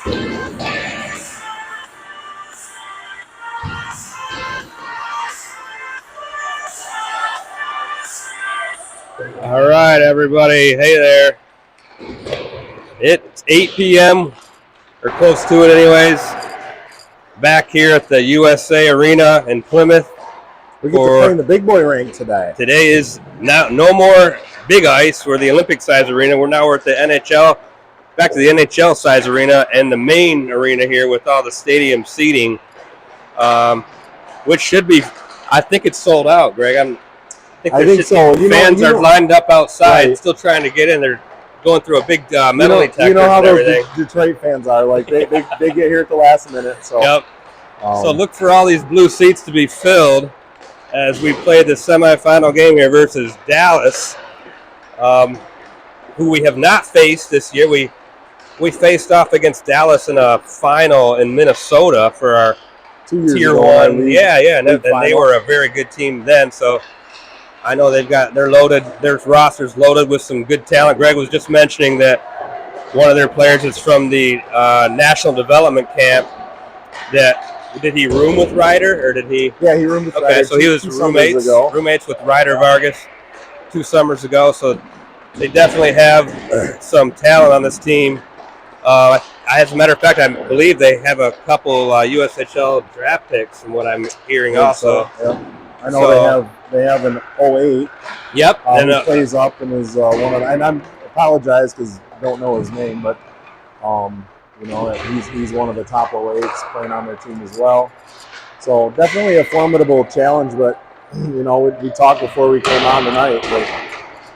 All right, everybody. Hey there. It's 8 p.m. or close to it anyways. Back here at the USA Arena in Plymouth. We get to play in the big boy rink today. Today is now no more big ice. We're the Olympic size arena. We're at the NHL. Back to the NHL size arena and the main arena here with all the stadium seating, which should be, I think it's sold out, Greg. I think so. Fans are lined up outside, right, still trying to get in. They're going through a big metal detector. You know how those Detroit fans are. Like they get here at the last minute. So. Yep. So look for all these blue seats to be filled as we play the semifinal game here versus Dallas, who we have not faced this year. We faced off against Dallas in a final in Minnesota for our Tier 1. Yeah, and they were a very good team then. So I know they're loaded. Their roster's loaded with some good talent. Greg was just mentioning that one of their players is from the National Development Camp. Did he room with Ryder, or did he? Yeah, he roomed with Ryder. Okay, so he was roommates with Ryder Vargas 2 summers ago. So they definitely have some talent on this team. As a matter of fact, I believe they have a couple USHL draft picks, from what I'm hearing also. Yeah. I know they have an 08. Yep. He plays up and is one of the, and I apologize because I don't know his name, but he's one of the top 08s playing on their team as well. So definitely a formidable challenge, but we talked before we came on tonight, but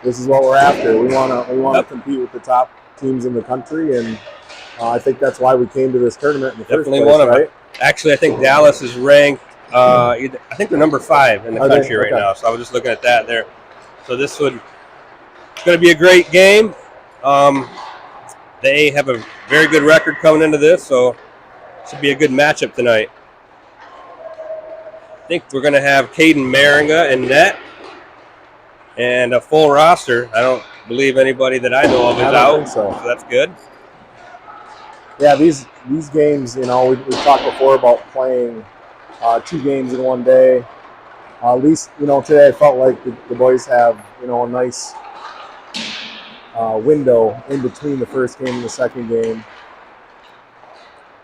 this is what we're after. We want to compete with the top teams in the country, and I think that's why we came to this tournament in the first place, right? Actually, I think Dallas is ranked. I think they're number 5 in the country right now. So I was just looking at that there. So it's going to be a great game. They have a very good record coming into this, so it should be a good matchup tonight. I think we're going to have Caden Maringa in net and a full roster. I don't believe anybody that I know of is out, so that's good. Yeah, these games, we talked before about playing 2 games in one day. At least, today I felt like the boys have, a nice window in between the first game and the second game.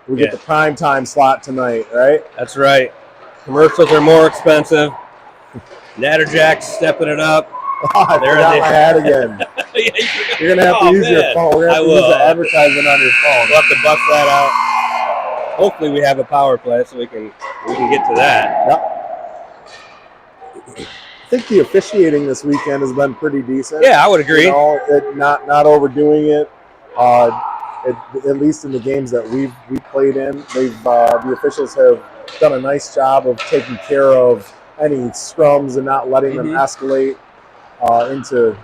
We get the prime time slot tonight, right? That's right. Commercials are more expensive. Natterjack's stepping it up. I forgot my hat again. You're going to have to use your phone. We're going to have to use the advertisement on your phone. We'll have to bust that out. Hopefully we have a power play so we can get to that. Yep. I think the officiating this weekend has been pretty decent. Yeah, I would agree. Not overdoing it. At least in the games that we've played in, the officials have done a nice job of taking care of any scrums and not letting them escalate into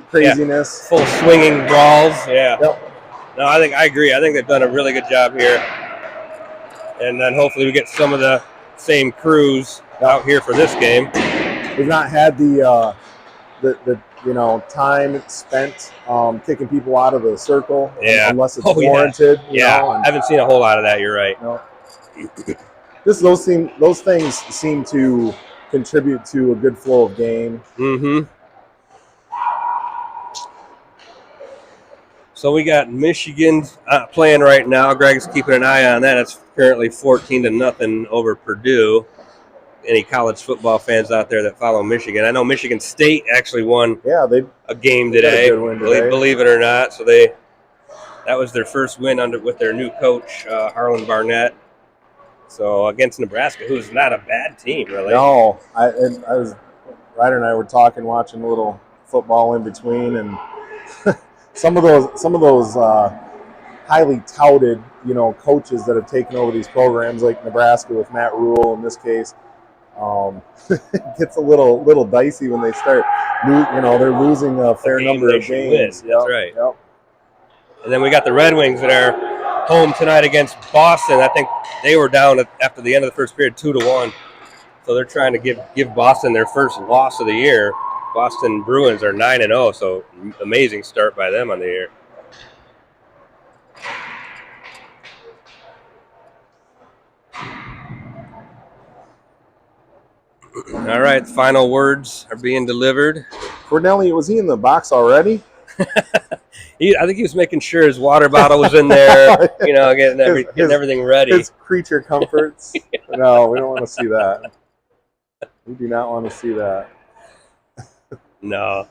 craziness. Full swinging brawls. Yeah. Yep. No, I agree. I think they've done a really good job here. And then hopefully we get some of the same crews out here for this game. We've not had the time spent kicking people out of the circle unless it's warranted. I haven't seen a whole lot of that. You're right. No. Those things seem to contribute to a good flow of game. Mm-hmm. So we got Michigan playing right now. Greg's keeping an eye on that. It's currently 14-0 over Purdue. Any college football fans out there that follow Michigan? I know Michigan State actually won a game today. Believe it or not. So that was their first win with their new coach, Harlan Barnett. So against Nebraska, who's not a bad team, really. No, Ryder and I were talking, watching a little football in between, and some of those highly touted, coaches that have taken over these programs, like Nebraska with Matt Rule in this case, it gets a little dicey when they start. They're losing a fair number of games. That's right. Yep. And then we got the Red Wings that are home tonight against Boston. I think they were down after the end of the first period 2-1. So they're trying to give Boston their first loss of the year. Boston Bruins are 9-0, so amazing start by them on the year. All right, final words are being delivered. Cornelli, was he in the box already? I think he was making sure his water bottle was in there, getting everything ready. His creature comforts. No, we don't want to see that. We do not want to see that. No.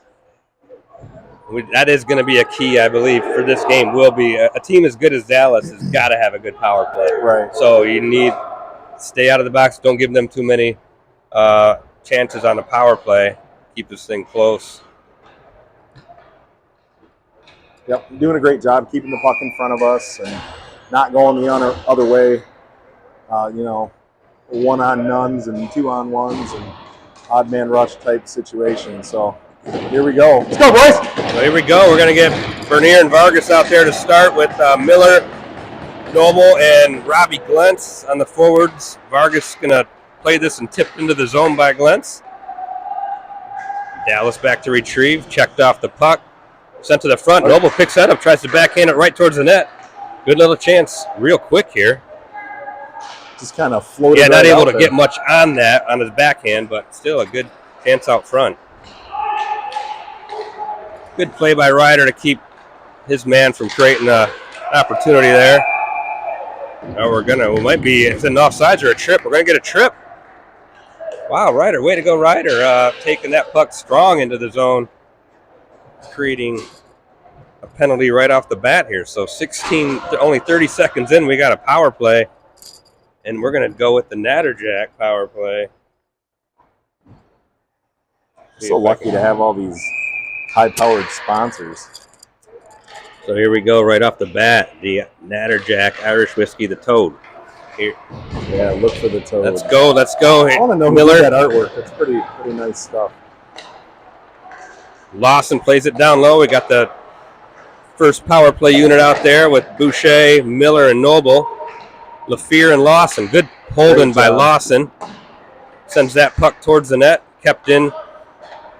That is going to be a key, I believe, for this game. Will be a team as good as Dallas has got to have a good power play. Right. So you need to stay out of the box. Don't give them too many chances on the power play. Keep this thing close. Yep, doing a great job keeping the puck in front of us and not going the other way. 1-on-nones and 2-on-1s and odd man rush type situation. So here we go. Let's go, boys. So here we go. We're going to get Bernier and Vargas out there to start with Miller, Noble, and Robbie Glentz on the forwards. Vargas going to play this and tipped into the zone by Glentz. Dallas back to retrieve. Checked off the puck. Sent to the front. Noble picks that up. Tries to backhand it right towards the net. Good little chance real quick here. Just kind of floated. Yeah, not able to get much on that on his backhand, but still a good chance out front. Good play by Ryder to keep his man from creating an opportunity there. Now it's an offsides or a trip. We're going to get a trip. Wow, Ryder, way to go, Ryder. Taking that puck strong into the zone, creating a penalty right off the bat here. So only 30 seconds in, we got a power play, and we're going to go with the Natterjack power play. So lucky to have all these high-powered sponsors. So here we go, right off the bat, the Natterjack Irish Whiskey, the Toad. Here. Yeah, look for the Toad. Let's go. I want to know Miller. Who did that artwork. That's pretty nice stuff. Lawson plays it down low. We got the first power play unit out there with Boucher, Miller, and Noble. LaFear and Lawson. Good holding by Lawson. Sends that puck towards the net. Kept in.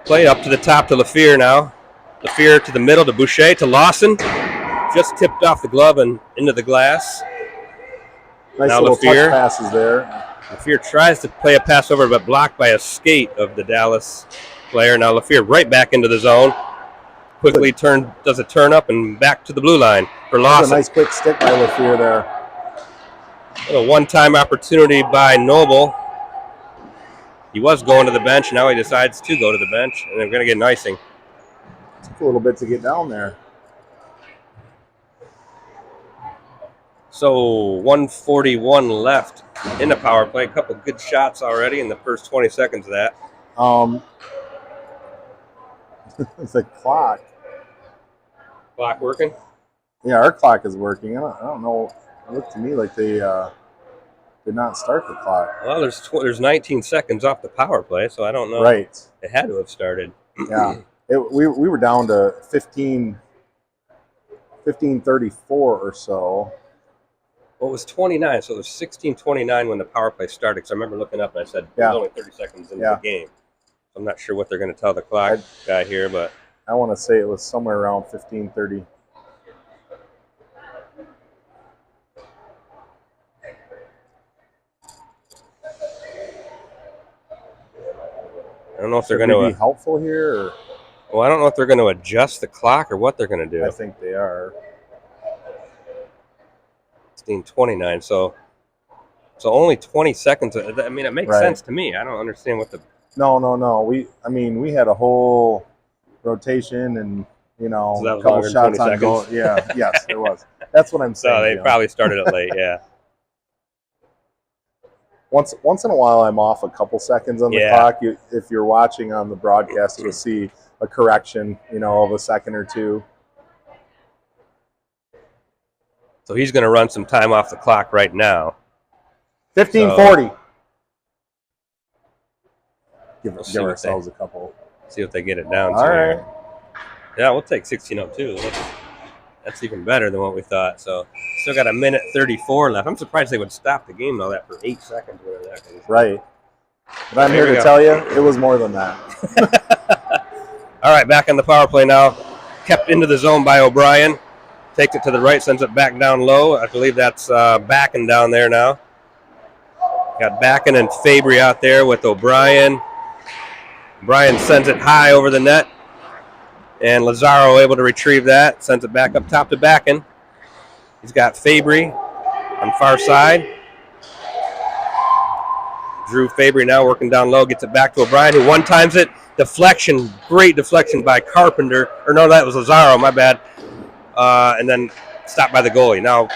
Play up to the top to LaFear now. LaFear to the middle to Boucher to Lawson. Just tipped off the glove and into the glass. Nice now little LaFear. touch passes there. LaFear tries to play a pass over, but blocked by a skate of the Dallas player. Now LaFear right back into the zone. Quickly does a turn up and back to the blue line for Lawson. A nice quick stick by LaFear there. A one-time opportunity by Noble. He was going to the bench. Now he decides to go to the bench, and they're going to get an icing. Took a little bit to get down there. So 1:41 left in the power play. A couple good shots already in the first 20 seconds of that. It's a clock. Clock working? Yeah, our clock is working. I don't know. It looked to me like they did not start the clock. Well, there's 19 seconds off the power play, so I don't know. Right. It had to have started. Yeah. We were down to 15:34 or so. Well, it was 29, so it was 16:29 when the power play started. Because I remember looking up and I said, Yeah. There's only 30 seconds into the game. I'm not sure what they're going to tell the clock guy here, but I want to say it was somewhere around 15:30. I don't know if they're Should going we to be helpful here. Or? Well, I don't know if they're going to adjust the clock or what they're going to do. I think they are. 16:29, so only 20 seconds. I mean, it makes sense to me. I don't understand what the. No. We had a whole rotation and So that a was couple longer than shots 20 on goal. seconds? Yeah, yes, it was. That's what I'm saying. So they probably started it late. Yeah. Once in a while, I'm off a couple seconds on the clock. If you're watching on the broadcast, you'll see a correction, of a second or two. So he's going to run some time off the clock right now. 15:40. Give ourselves a couple. See if they get it down. All right. Yeah, we'll take 16:02. That's even better than what we thought. So still got a minute 34 left. I'm surprised they would stop the game though. That for 8 seconds. Whatever that is. Right. But I'm here to tell you, it was more than that. All right, back on the power play now. Kept into the zone by O'Brien. Takes it to the right, sends it back down low. I believe that's Backen down there now. Got Backen and Fabry out there with O'Brien, Brian sends it high over the net, and Lazaro able to retrieve that, sends it back up top to Backen. He's got Fabry on far side. Drew Fabry now working down low, gets it back to O'Brien, who one-times it. Deflection, great deflection by Carpenter. Or no, that was Lazaro, my bad. And then stopped by the goalie. Now,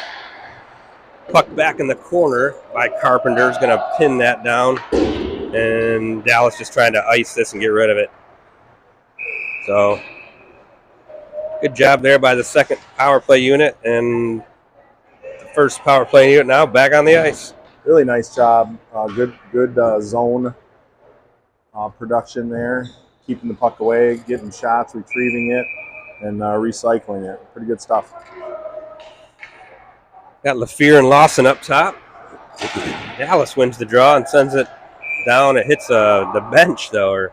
puck back in the corner by Carpenter is going to pin that down. And Dallas just trying to ice this and get rid of it. So, good job there by the second power play unit. And the first power play unit now back on the ice. Really nice job. Good zone production there. Keeping the puck away, getting shots, retrieving it, and recycling it. Pretty good stuff. Got LaFleur and Lawson up top. Dallas wins the draw and sends it down. It hits the bench, though, or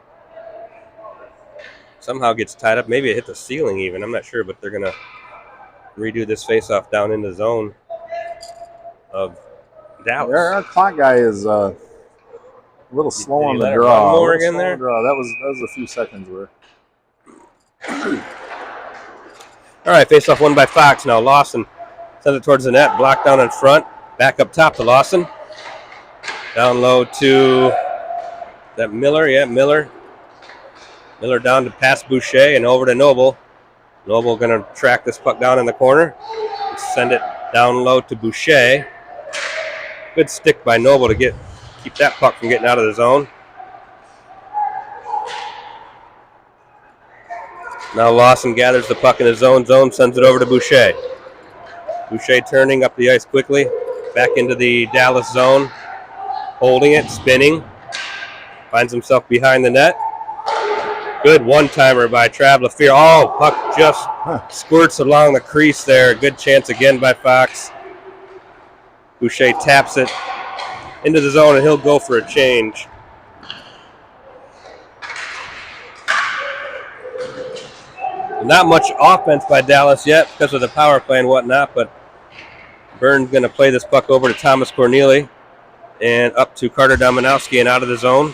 somehow gets tied up. Maybe it hit the ceiling even. I'm not sure, but they're going to redo this face-off down in the zone of Dallas. Our clock guy is a little slow on the draw. More again there? That was a few seconds worth. All right, face-off won by Fox now. Lawson sends it towards the net, blocked down in front. Back up top to Lawson. Down low to that Miller. Yeah, Miller. Miller down to pass Boucher and over to Noble. Noble going to track this puck down in the corner. Send it down low to Boucher. Good stick by Noble to keep that puck from getting out of the zone. Now Lawson gathers the puck in his zone. Zone sends it over to Boucher. Boucher turning up the ice quickly. Back into the Dallas zone. Holding it, spinning. Finds himself behind the net. Good one-timer by Trav LaFleur. Oh, puck just squirts along the crease there. Good chance again by Fox. Boucher taps it into the zone, and he'll go for a change. Not much offense by Dallas yet because of the power play and whatnot, but Burns going to play this puck over to Thomas Corneli and up to Carter Dominowski and out of the zone.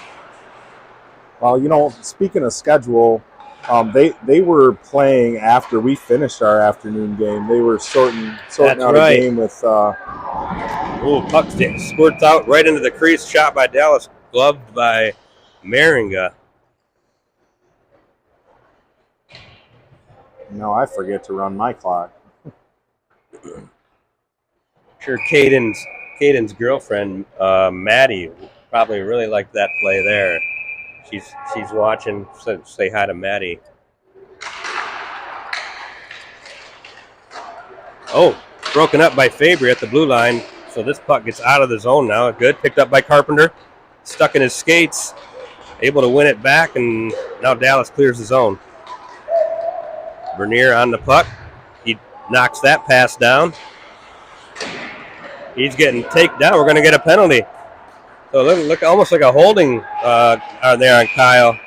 Well, speaking of schedule, they were playing after we finished our afternoon game. They were sorting out a game with. Puck squirts out right into the crease. Shot by Dallas, gloved by Meringa. No, I forget to run my clock. Sure, Caden's girlfriend, Maddie, probably really liked that play there. She's watching. So say hi to Maddie. Oh, broken up by Fabry at the blue line. So this puck gets out of the zone now. Good, picked up by Carpenter. Stuck in his skates. Able to win it back, and now Dallas clears the zone. Bernier on the puck. He knocks that pass down. He's getting taken down. We're going to get a penalty. So look almost like a holding there on Kyle.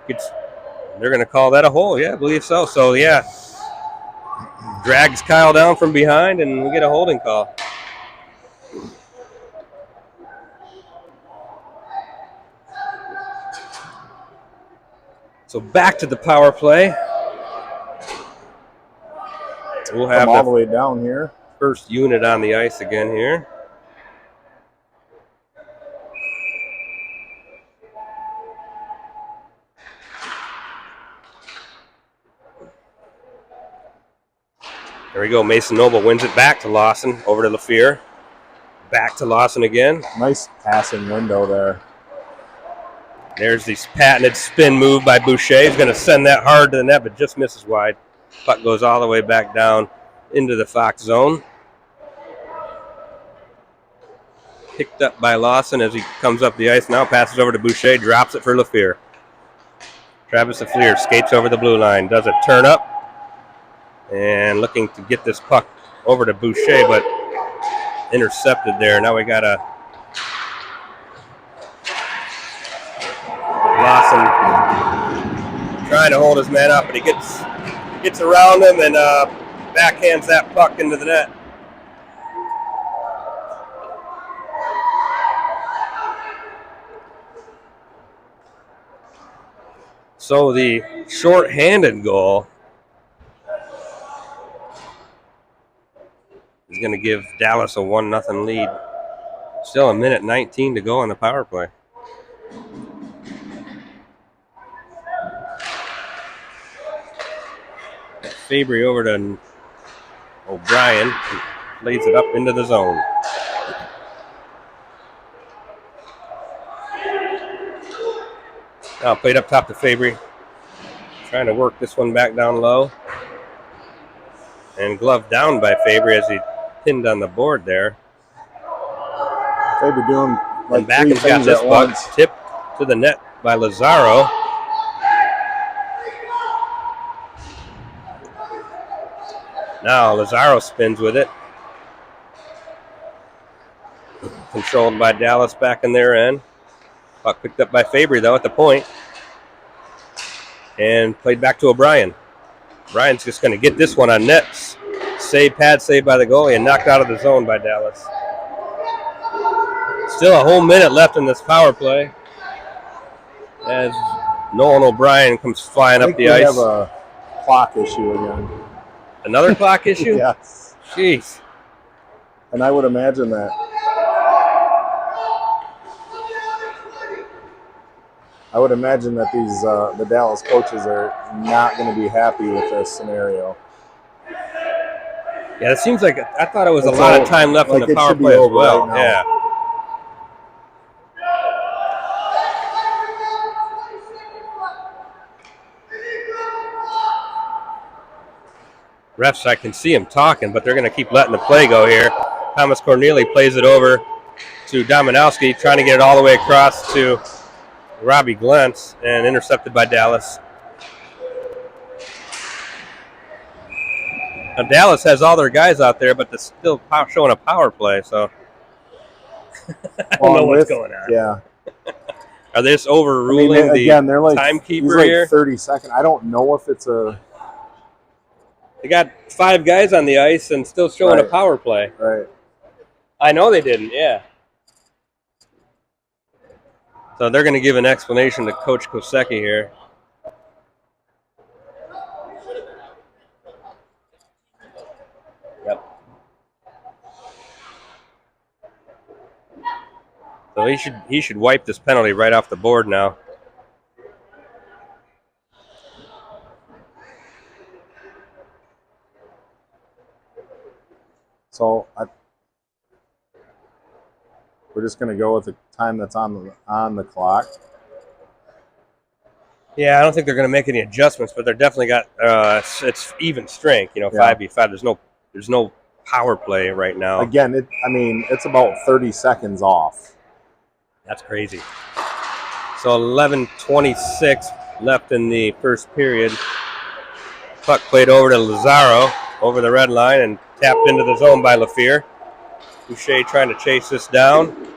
They're going to call that a hole. Yeah, I believe so. So, yeah, drags Kyle down from behind, and we get a holding call. So back to the power play. We'll have all the way down here. First unit on the ice again here. There we go. Mason Noble wins it back to Lawson. Over to LaFleur. Back to Lawson again. Nice passing window there. There's this patented spin move by Boucher. He's going to send that hard to the net, but just misses wide. Puck goes all the way back down into the Fox zone. Picked up by Lawson as he comes up the ice now. Passes over to Boucher. Drops it for LaFleur. Travis LaFleur skates over the blue line. Does a turn up. And looking to get this puck over to Boucher, but intercepted there. Now we got a Lawson trying to hold his man up, but he gets around him and backhands that puck into the net. So the short-handed goal is going to give Dallas a 1-0 lead. Still a minute 19 to go on the power play. Fabry over to O'Brien. Lays it up into the zone. Now played up top to Fabry. Trying to work this one back down low. And glove down by Fabry as he pinned on the board there. Fabry doing like and back has got this puck tipped to the net by Lazaro. Now Lazaro spins with it. Controlled by Dallas back in their end. Puck picked up by Fabry though at the point. And played back to O'Brien. O'Brien's just going to get this one on net. Pad save by the goalie and knocked out of the zone by Dallas. Still a whole minute left in this power play. As Nolan O'Brien comes flying up the ice. We have a clock issue again. Another clock issue? Yes. Jeez. And I would imagine that. I would imagine that these the Dallas coaches are not going to be happy with this scenario. Yeah, it seems like I thought it was a lot of time left in the power play as well. Right, yeah. Refs, I can see him talking, but they're going to keep letting the play go here. Thomas Corneli plays it over to Dominowski, trying to get it all the way across to Robbie Glentz, and intercepted by Dallas. Now, Dallas has all their guys out there, but they're still showing a power play, so I don't know what's going on. Yeah. Are they just overruling they're like, timekeeper like here? 30 seconds. I don't know if it's a... They got 5 guys on the ice and still showing a power play. Right. I know they didn't, yeah. So they're going to give an explanation to Coach Kosecki here. Yep. So he should wipe this penalty right off the board now. So we're just going to go with the time that's on the clock. Yeah, I don't think they're going to make any adjustments, but they're definitely got it's even strength. 5v5. There's no power play right now. Again, it's about 30 seconds off. That's crazy. So 11:26 left in the first period. Puck played over to Lazaro over the red line and tapped into the zone by Lafleur. Boucher trying to chase this down.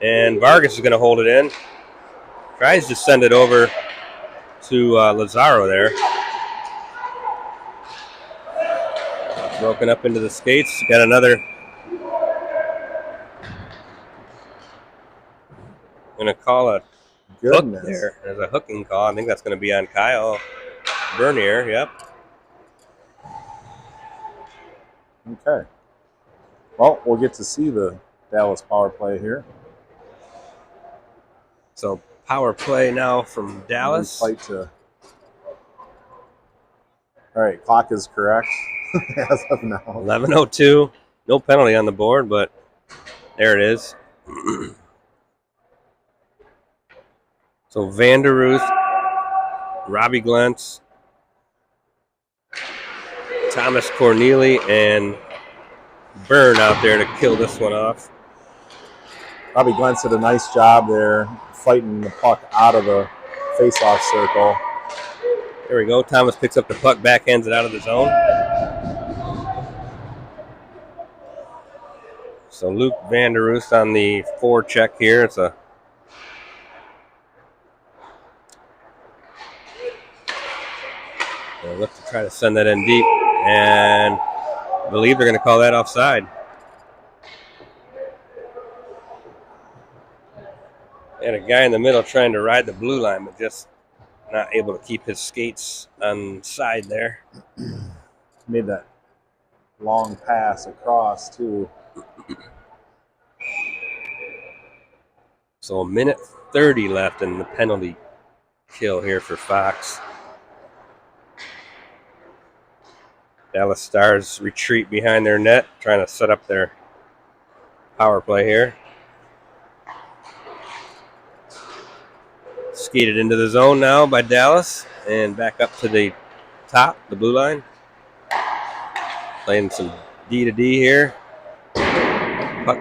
And Vargas is going to hold it in. Tries to send it over to Lazaro there. Broken up into the skates. Got another. Going to call a hook there. There's a hooking call. I think that's going to be on Kyle Bernier. Yep. Okay. Well, we'll get to see the Dallas power play here. So power play now from Dallas. All right, clock is correct as of now. 11:02. No penalty on the board, but there it is. So Vanderruth, Robbie Glentz, Thomas Corneli, and Byrne out there to kill this one off. Robbie Glentz did a nice job there fighting the puck out of the face-off circle. There we go. Thomas picks up the puck, backhands it out of the zone. So Luke Vanderruth on the forecheck here. It's a look to try to send that in deep, and I believe they're going to call that offside. And a guy in the middle trying to ride the blue line, but just not able to keep his skates on side there. Made that long pass across too. So a minute 30 left in the penalty kill here for Fox. Dallas Stars retreat behind their net, trying to set up their power play here. Skated into the zone now by Dallas and back up to the top, the blue line. Playing some D to D here. Puck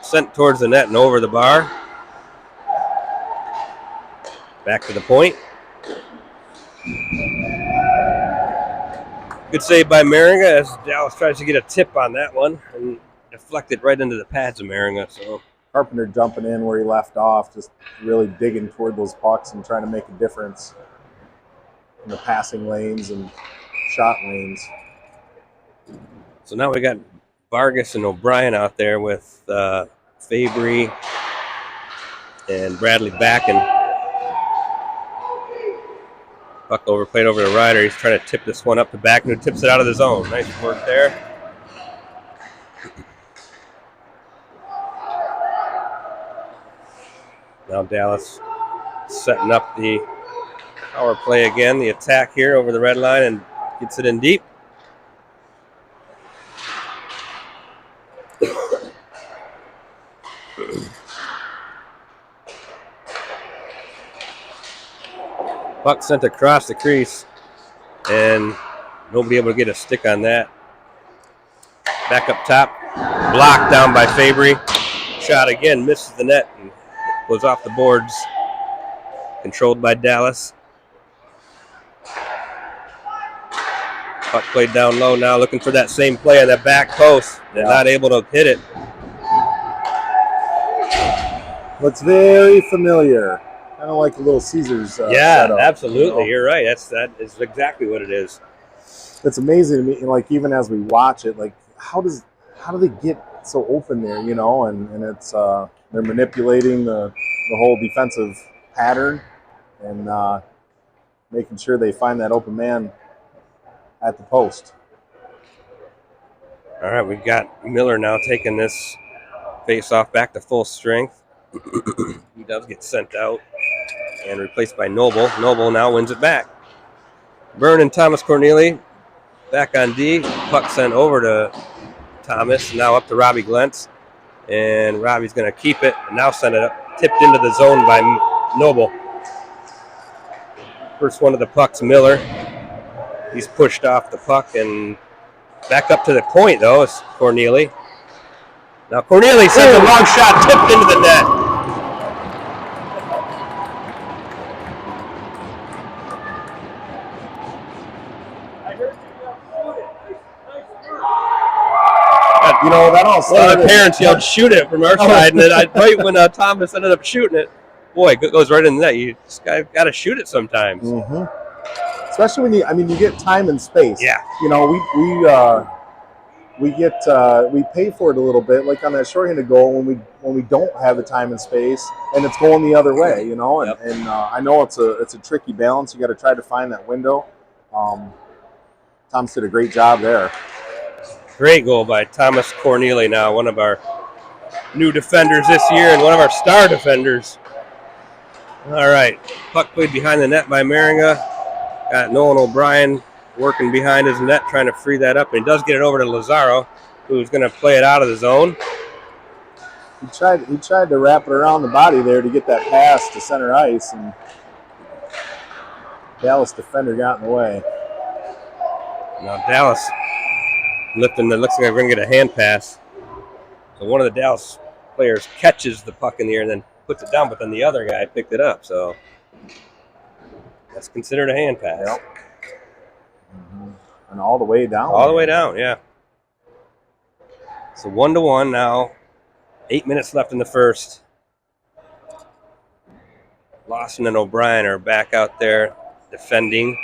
sent towards the net and over the bar. Back to the point. Good save by Maringa as Dallas tries to get a tip on that one and deflected right into the pads of Maringa. So Carpenter jumping in where he left off, just really digging toward those pucks and trying to make a difference in the passing lanes and shot lanes. So now we got Vargas and O'Brien out there with Fabry and Bradley Backen. Puck played over to Ryder. He's trying to tip this one up to Backen, who tips it out of the zone. Nice work there. Now Dallas setting up the power play again, the attack here over the red line, and gets it in deep. Puck sent across the crease, and nobody able to get a stick on that. Back up top, blocked down by Fabry. Shot again, misses the net, and goes off the boards. Controlled by Dallas. Puck played down low now, looking for that same play on that back post. They're not able to hit it. Looks very familiar. Kind of like a Little Caesars setup, absolutely. You know? You're right. That is exactly what it is. It's amazing to me. Like even as we watch it, like how do they get so open there? You know, and it's they're manipulating the whole defensive pattern and making sure they find that open man at the post. All right, we've got Miller now taking this face-off back to full strength. He does get sent out and replaced by Noble. Noble now wins it back. Byrne and Thomas Corneli back on D. Puck sent over to Thomas, now up to Robbie Glentz. And Robbie's going to keep it and now send it up, tipped into the zone by Noble. First one of the pucks, Miller. He's pushed off the puck and back up to the point, though, is Corneli. Now Corneli sends a long shot, tipped into the net. You know, that all started. One of the parents yelled, "Shoot it!" from our side, and then right when Thomas ended up shooting it, boy, it goes right in the net. You just got to shoot it sometimes. Mm-hmm. Especially when you get time and space. Yeah. You know, we pay for it a little bit, like on that shorthanded goal when we don't have the time and space, and it's going the other way. You know, and I know it's a tricky balance. You got to try to find that window. Thomas did a great job there. Great goal by Thomas Corneli, now one of our new defenders this year and one of our star defenders. All right, puck played behind the net by Maringa. Got Nolan O'Brien working behind his net, trying to free that up, and he does get it over to Lazaro, who's going to play it out of the zone. He tried to wrap it around the body there to get that pass to center ice, and Dallas defender got in the way. Now Dallas lifting the, looks like we're going to get a hand pass. So one of the Dallas players catches the puck in the air and then puts it down, but then the other guy picked it up. So that's considered a hand pass. Yep. Mm-hmm. And all the way down. All the way down, yeah. So 1-1 now. 8 minutes left in the first. Lawson and O'Brien are back out there defending.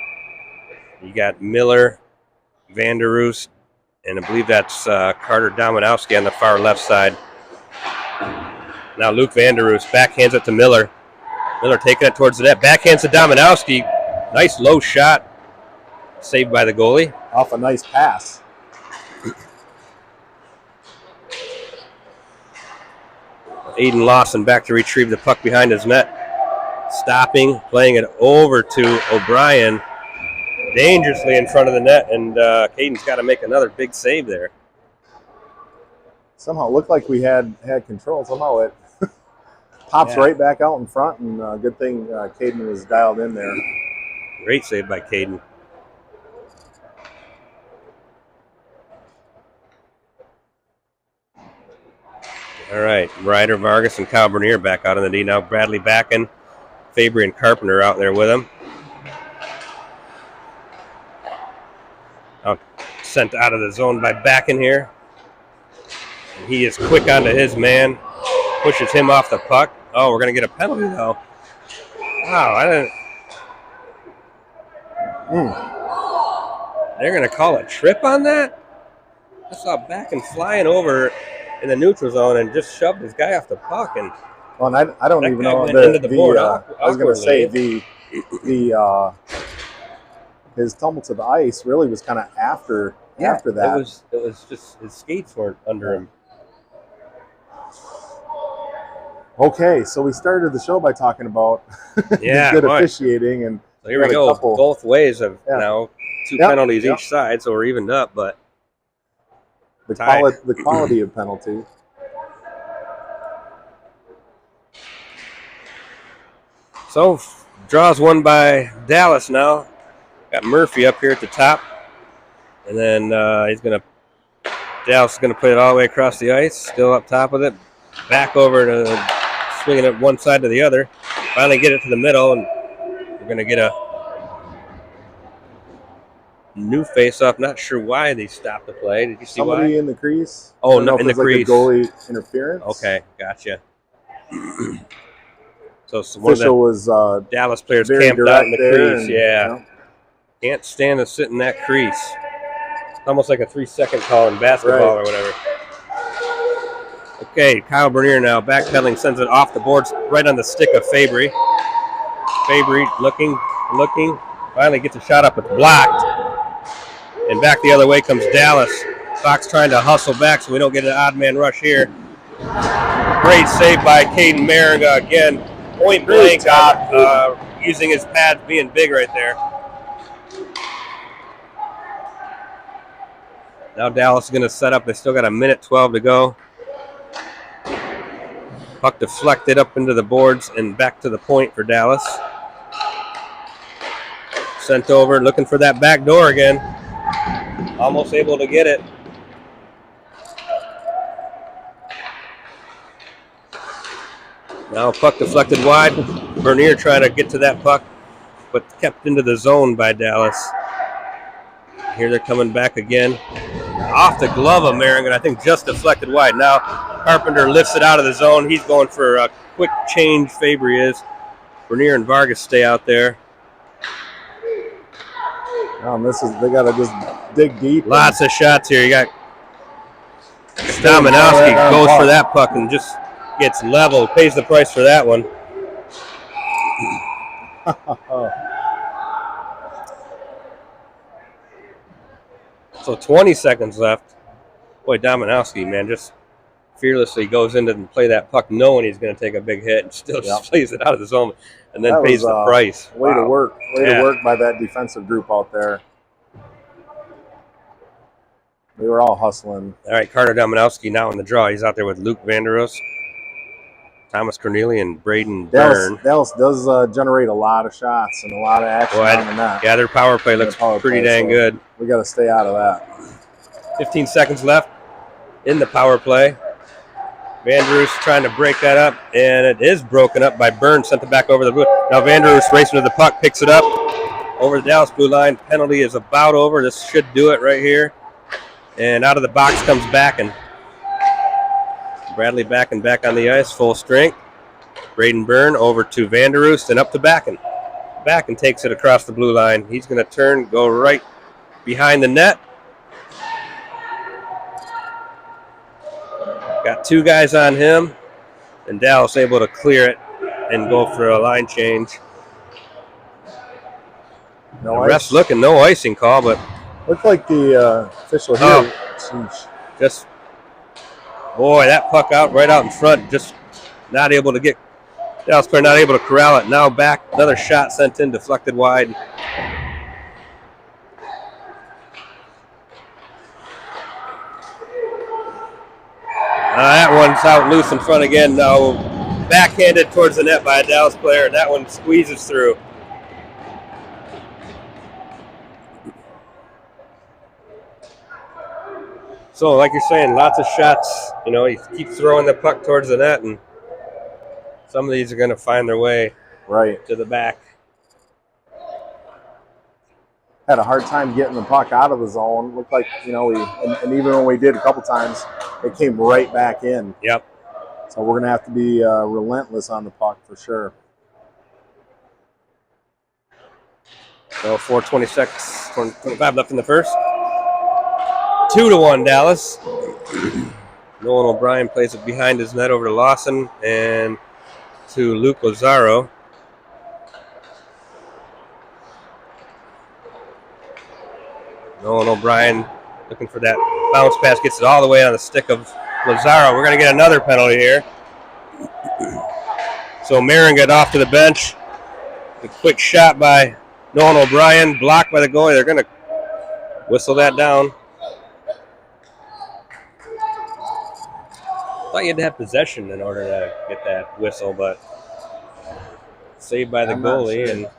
You got Miller, Vanderoost, and I believe that's Carter Dominowski on the far left side. Now Luke Vanderoost backhands it to Miller. Miller taking it towards the net. Backhands to Dominowski. Nice low shot. Saved by the goalie. Off a nice pass. Aiden Lawson back to retrieve the puck behind his net. Stopping, playing it over to O'Brien. Dangerously in front of the net, and Caden's got to make another big save there. Somehow it looked like we had control. Somehow it pops right back out in front, and good thing Caden was dialed in there. Great save by Caden. All right, Ryder, Vargas, and Kyle Bernier back out on the D. Now Bradley Backen, Fabry, and Carpenter out there with him. Now sent out of the zone by Backen here. And he is quick onto his man, pushes him off the puck. Oh, we're going to get a penalty, though. Wow, I didn't... They're going to call a trip on that? I saw Backen flying over in the neutral zone and just shoved his guy off the puck. And well, and I don't even know into the board. I was going to say his tumble to the ice really was kind of after that. It was just his skates weren't under him. Okay, so we started the show by talking about good officiating, and so here we go. Both ways of now 2 penalties each side, so we're evened up, but the quality of penalty. So draws one by Dallas now. Got Murphy up here at the top, and then Dallas is gonna put it all the way across the ice, still up top with it, back over to swinging it one side to the other. Finally get it to the middle, and we're gonna get a new face-off. Not sure why they stopped the play. Did you see somebody why? In the crease? Oh, no, in the crease. Like goalie interference. Okay, gotcha. So one of the Dallas players camped out in the crease. Can't stand to sit in that crease. Almost like a 3-second call in basketball or whatever. Okay, Kyle Bernier now backpedaling, sends it off the boards right on the stick of Fabry. Fabry looking, finally gets a shot up, it's blocked. And back the other way comes Dallas. Fox trying to hustle back so we don't get an odd man rush here. Great save by Caden Maringa again. Point blank, using his pads, being big right there. Now Dallas is going to set up. They still got 1:12 to go. Puck deflected up into the boards and back to the point for Dallas. Sent over, looking for that back door again. Almost able to get it. Now puck deflected wide. Bernier trying to get to that puck, but kept into the zone by Dallas. Here they're coming back again. Off the glove of Maringan, I think just deflected wide. Now Carpenter lifts it out of the zone. He's going for a quick change, Fabry is. Bernier and Vargas stay out there. They got to just dig deep. Lots of shots here. You got Stomanowski goes for that puck and just gets level, pays the price for that one. So 20 seconds left. Boy, Dominowski, man, just fearlessly goes in and play that puck knowing he's going to take a big hit and still just plays it out of the zone and then pays the price. Way to work by that defensive group out there. They were all hustling. All right, Carter Dominowski now in the draw. He's out there with Luke Vanderos, Thomas Corneli, and Braden Byrne. Dallas does generate a lot of shots and a lot of action on the net. Yeah, their power play looks pretty dang good. We got to stay out of that. 15 seconds left in the power play. Vanderoos trying to break that up, and it is broken up by Byrne, sent it back over the blue. Now Vanderoos racing to the puck, picks it up over the Dallas blue line. Penalty is about over. This should do it right here. And out of the box comes Backen. Bradley Backen back on the ice, full strength. Braden Byrne over to Vanderoos and up to Backen. Backen takes it across the blue line. He's going to turn, go right behind the net. Got 2 guys on him, and Dallas able to clear it and go for a line change. No the ice. ref's looking, no icing call, but looked like the official here. Just, boy, that puck right out in front, just not able to get, Dallas player not able to corral it. Now back, another shot sent in, deflected wide. That one's out loose in front again. Now backhanded towards the net by a Dallas player, and that one squeezes through. So, like you're saying, lots of shots. You know, you keep throwing the puck towards the net, and some of these are going to find their way to the back. Had a hard time getting the puck out of the zone. Looked like, you know, and even when we did a couple times, it came right back in. Yep. So we're going to have to be relentless on the puck for sure. So 4:26, 25 left in the first. 2-1 Dallas. Nolan O'Brien plays it behind his net over to Lawson and to Luke Lazaro. Nolan O'Brien looking for that bounce pass, gets it all the way on the stick of Lazaro. We're going to get another penalty here. So Marin got off to the bench. A quick shot by Nolan O'Brien, blocked by the goalie. They're going to whistle that down. Thought you had to have possession in order to get that whistle, but saved by the goalie, sure. And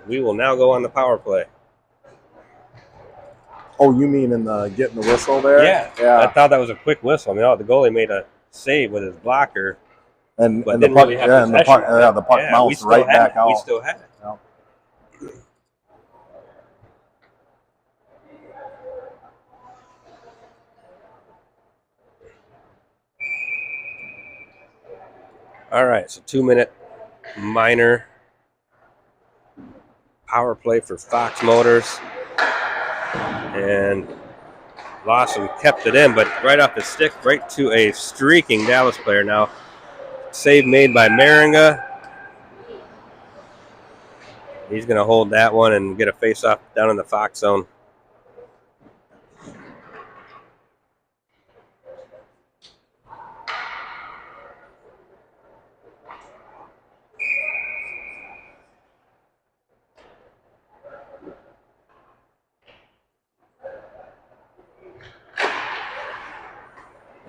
we will now go on the power play. Oh, you mean in the getting the whistle there? Yeah. I thought that was a quick whistle. I mean, the goalie made a save with his blocker, and but the didn't puck, really have possession. The puck bounced right back out. We still had it. Yeah. All right, so 2-minute minor power play for Fox Motors. And Lawson kept it in, but right off the stick, right to a streaking Dallas player now. Save made by Maringa. He's going to hold that one and get a face-off down in the Fox zone.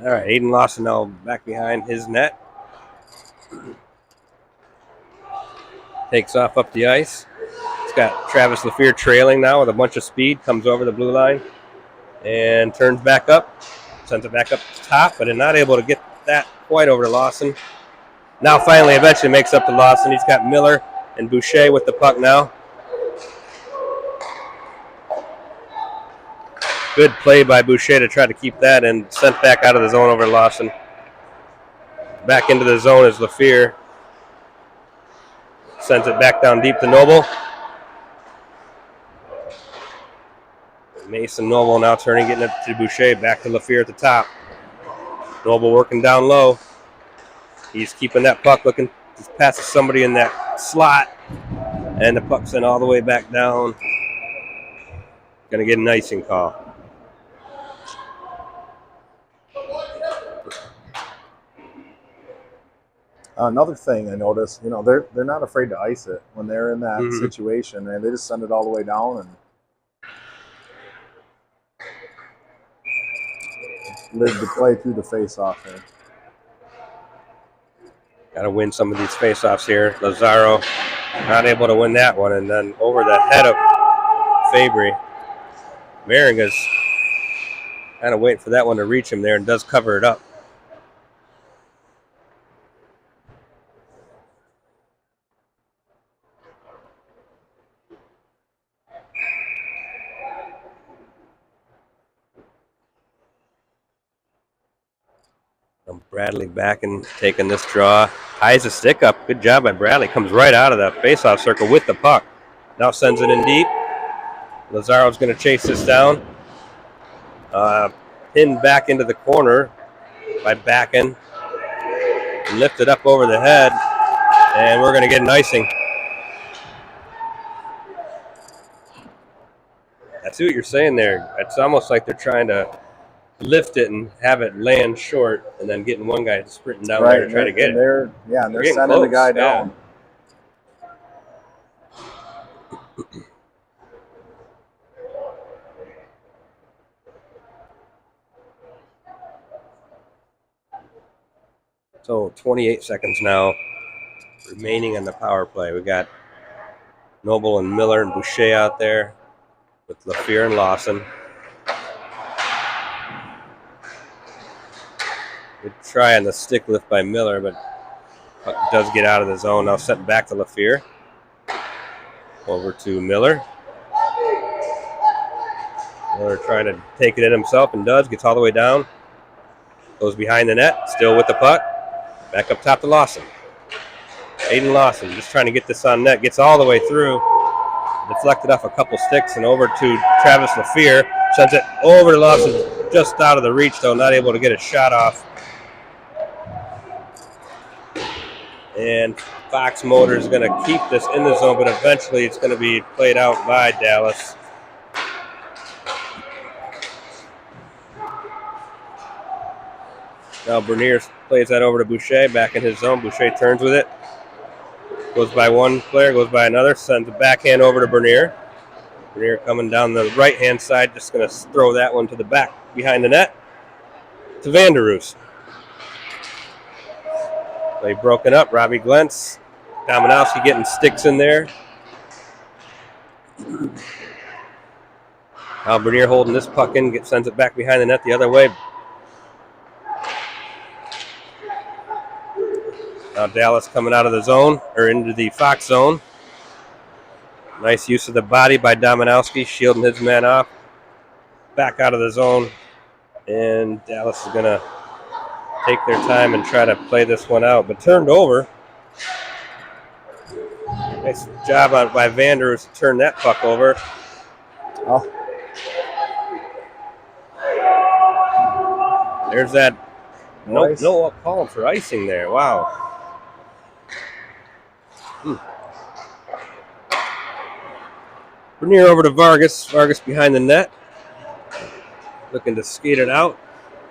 All right, Aiden Lawson now back behind his net. Takes off up the ice. It's got Travis Lafleur trailing now with a bunch of speed. Comes over the blue line and turns back up. Sends it back up to the top, but is not able to get that quite over to Lawson. Now finally, eventually makes up to Lawson. He's got Miller and Boucher with the puck now. Good play by Boucher to try to keep that and sent back out of the zone over Lawson. Back into the zone is Lafleur. Sends it back down deep to Noble. Mason Noble now getting it to Boucher. Back to Lafleur at the top. Noble working down low. He's keeping that puck, looking to pass to somebody in that slot. And the puck's sent all the way back down. Going to get an icing call. Another thing I noticed, they're not afraid to ice it when they're in that situation, and they just send it all the way down and live to play through the face-off there. Got to win some of these face-offs here. Lazaro not able to win that one, and then over the head of Fabry. Maringa's kind of waiting for that one to reach him there and does cover it up. Bradley back and taking this draw. Ties the stick up. Good job by Bradley. Comes right out of the face-off circle with the puck. Now sends it in deep. Lazaro's going to chase this down. Pinned back into the corner by Backen. Lifted up over the head. And we're going to get an icing. see what you're saying there. It's almost like they're trying to lift it and have it land short, and then getting one guy sprinting down there to try to get it. They're getting sending the close, guy yeah. down. So 28 seconds now remaining on the power play. We got Noble and Miller and Boucher out there with LaFleur and Lawson. Good try on the stick lift by Miller, but puck does get out of the zone. Now sent back to LaFleur. Over to Miller. Miller trying to take it in himself and does. Gets all the way down. Goes behind the net. Still with the puck. Back up top to Lawson. Aiden Lawson just trying to get this on net. Gets all the way through. Deflected off a couple sticks and over to Travis LaFleur. Sends it over to Lawson. Just out of the reach, though. Not able to get a shot off. And Fox Motor is going to keep this in the zone, but eventually it's going to be played out by Dallas. Now Bernier plays that over to Boucher, back in his zone. Boucher turns with it. Goes by one player, goes by another, sends a backhand over to Bernier. Bernier coming down the right-hand side, just going to throw that one to the back behind the net to Vanderroos. Play broken up. Robbie Glentz. Dominowski getting sticks in there. Now Bernier holding this puck in, sends it back behind the net the other way. Now Dallas coming out of the zone, or into the Fox zone. Nice use of the body by Dominowski, shielding his man off. Back out of the zone. And Dallas is going to take their time and try to play this one out, but turned over. Nice job by Vanderroos to turn that puck over. Oh. There's that. No call for icing there. Wow. Bernier over to Vargas. Vargas behind the net. Looking to skate it out.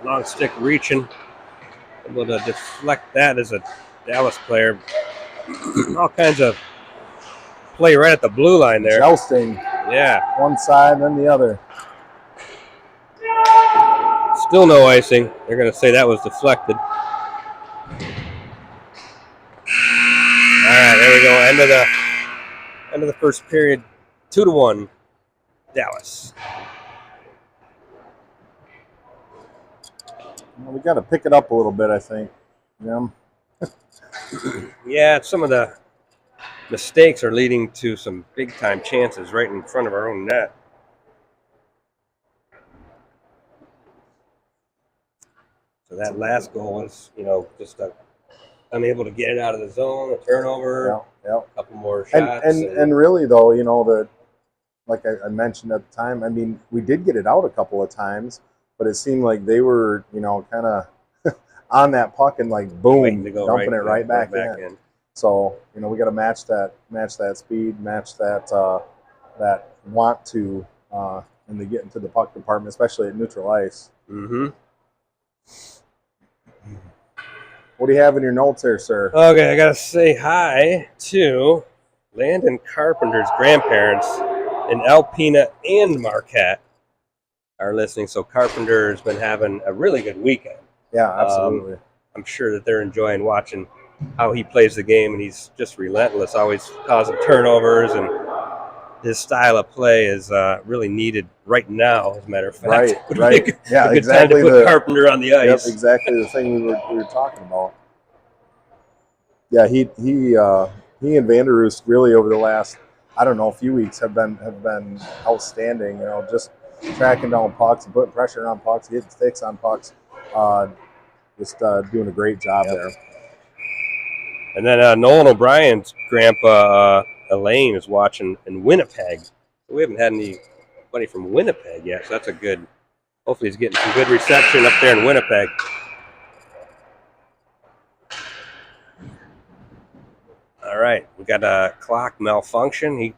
Long stick reaching. Able to deflect that as a Dallas player. All kinds of play right at the blue line there. Jousting. Yeah. One side, then the other. Still no icing. They're going to say that was deflected. All right, there we go. End of the first period. 2-1, Dallas. Well, we got to pick it up a little bit, I think. Yeah. Yeah, some of the mistakes are leading to some big-time chances right in front of our own net. So that last goal was, just unable to get it out of the zone, a turnover, a couple more shots. And really, though, like I mentioned at the time, I mean, we did get it out a couple of times, but it seemed like they were, kind of on that puck and like boom, dumping it right back in. So we got to match that speed, match that that want to, and they get into the puck department, especially at neutral ice. Mm-hmm. What do you have in your notes there, sir? Okay, I gotta say hi to Landon Carpenter's grandparents in Alpena and Marquette are listening. So Carpenter has been having a really good weekend. Yeah, absolutely. I'm sure that they're enjoying watching how he plays the game, and he's just relentless, always causing turnovers, and his style of play is really needed right now, as a matter of fact. Right. Yeah, a good exactly. Time to put Carpenter on the ice. Yep, exactly the thing we were talking about. Yeah, he and Vanderroos really over the last, few weeks have been outstanding. Just tracking down pucks and putting pressure on pucks, hitting sticks on pucks. Just doing a great job there. And then Nolan O'Brien's grandpa Elaine is watching in Winnipeg. We haven't had anybody from Winnipeg yet, so that's a good. Hopefully, he's getting some good reception up there in Winnipeg. All right, we got a clock malfunction.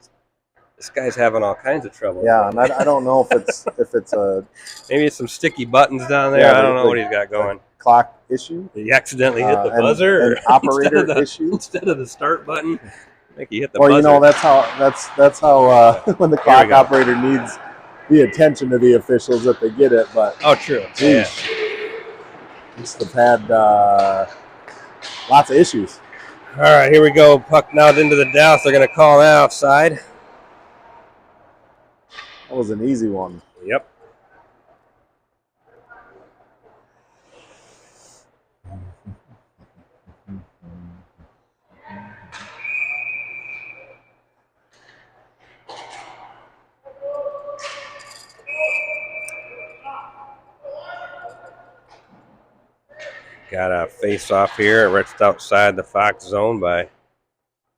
This guy's having all kinds of trouble. Yeah, and I don't know if it's a Maybe it's some sticky buttons down there. Yeah, I don't know what he's got going. clock issue. Did he accidentally hit the and buzzer, operator issue instead of the start button? I think he hit the Well, buzzer. you know that's how when the clock operator needs the attention of the officials that they get it. But oh, true. Geez, must have had lots of issues. All right, here we go. Puck now into the Dallas. They're going to call that offside. That was an easy one. Yep. Got a face-off here right outside the Fox zone by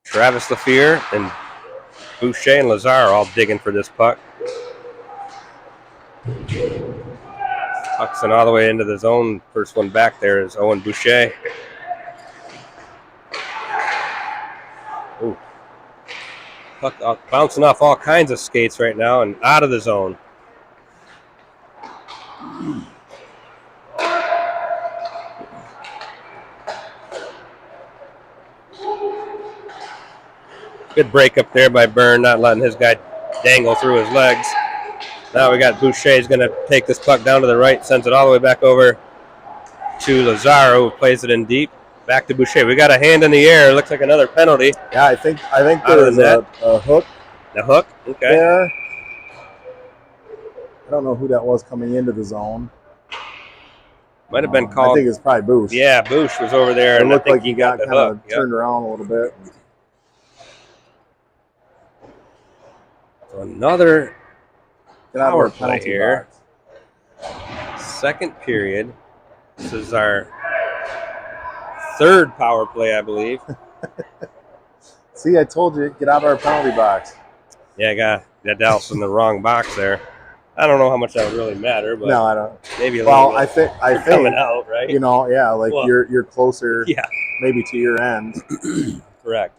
Travis Lafleur, and Boucher and Lazar are all digging for this puck. Puck's in all the way into the zone. First one back there is Owen Boucher. Ooh. Puck bouncing off all kinds of skates right now and out of the zone. Good break up there by Byrne, not letting his guy dangle through his legs. Now we got Boucher's going to take this puck down to the right, sends it all the way back over to Lazaro, who plays it in deep. Back to Boucher. We got a hand in the air. Looks like another penalty. Yeah, I think there was a hook. The hook? Okay. There. I don't know who that was coming into the zone. Might have been called. I think it's probably Boosh. Yeah, Boosh was over there, and I think he got the kind hook. of turned around a little bit. So another power play penalty here. box. Second period. This is our third power play, I believe. See, I told you, get out of our penalty box. Yeah, I got Dallas in the wrong box there. I don't know how much that would really matter, but no, I don't. Maybe a well, little bit. I think coming out, right? You know, yeah, like well, you're closer, yeah, maybe to your end. Correct.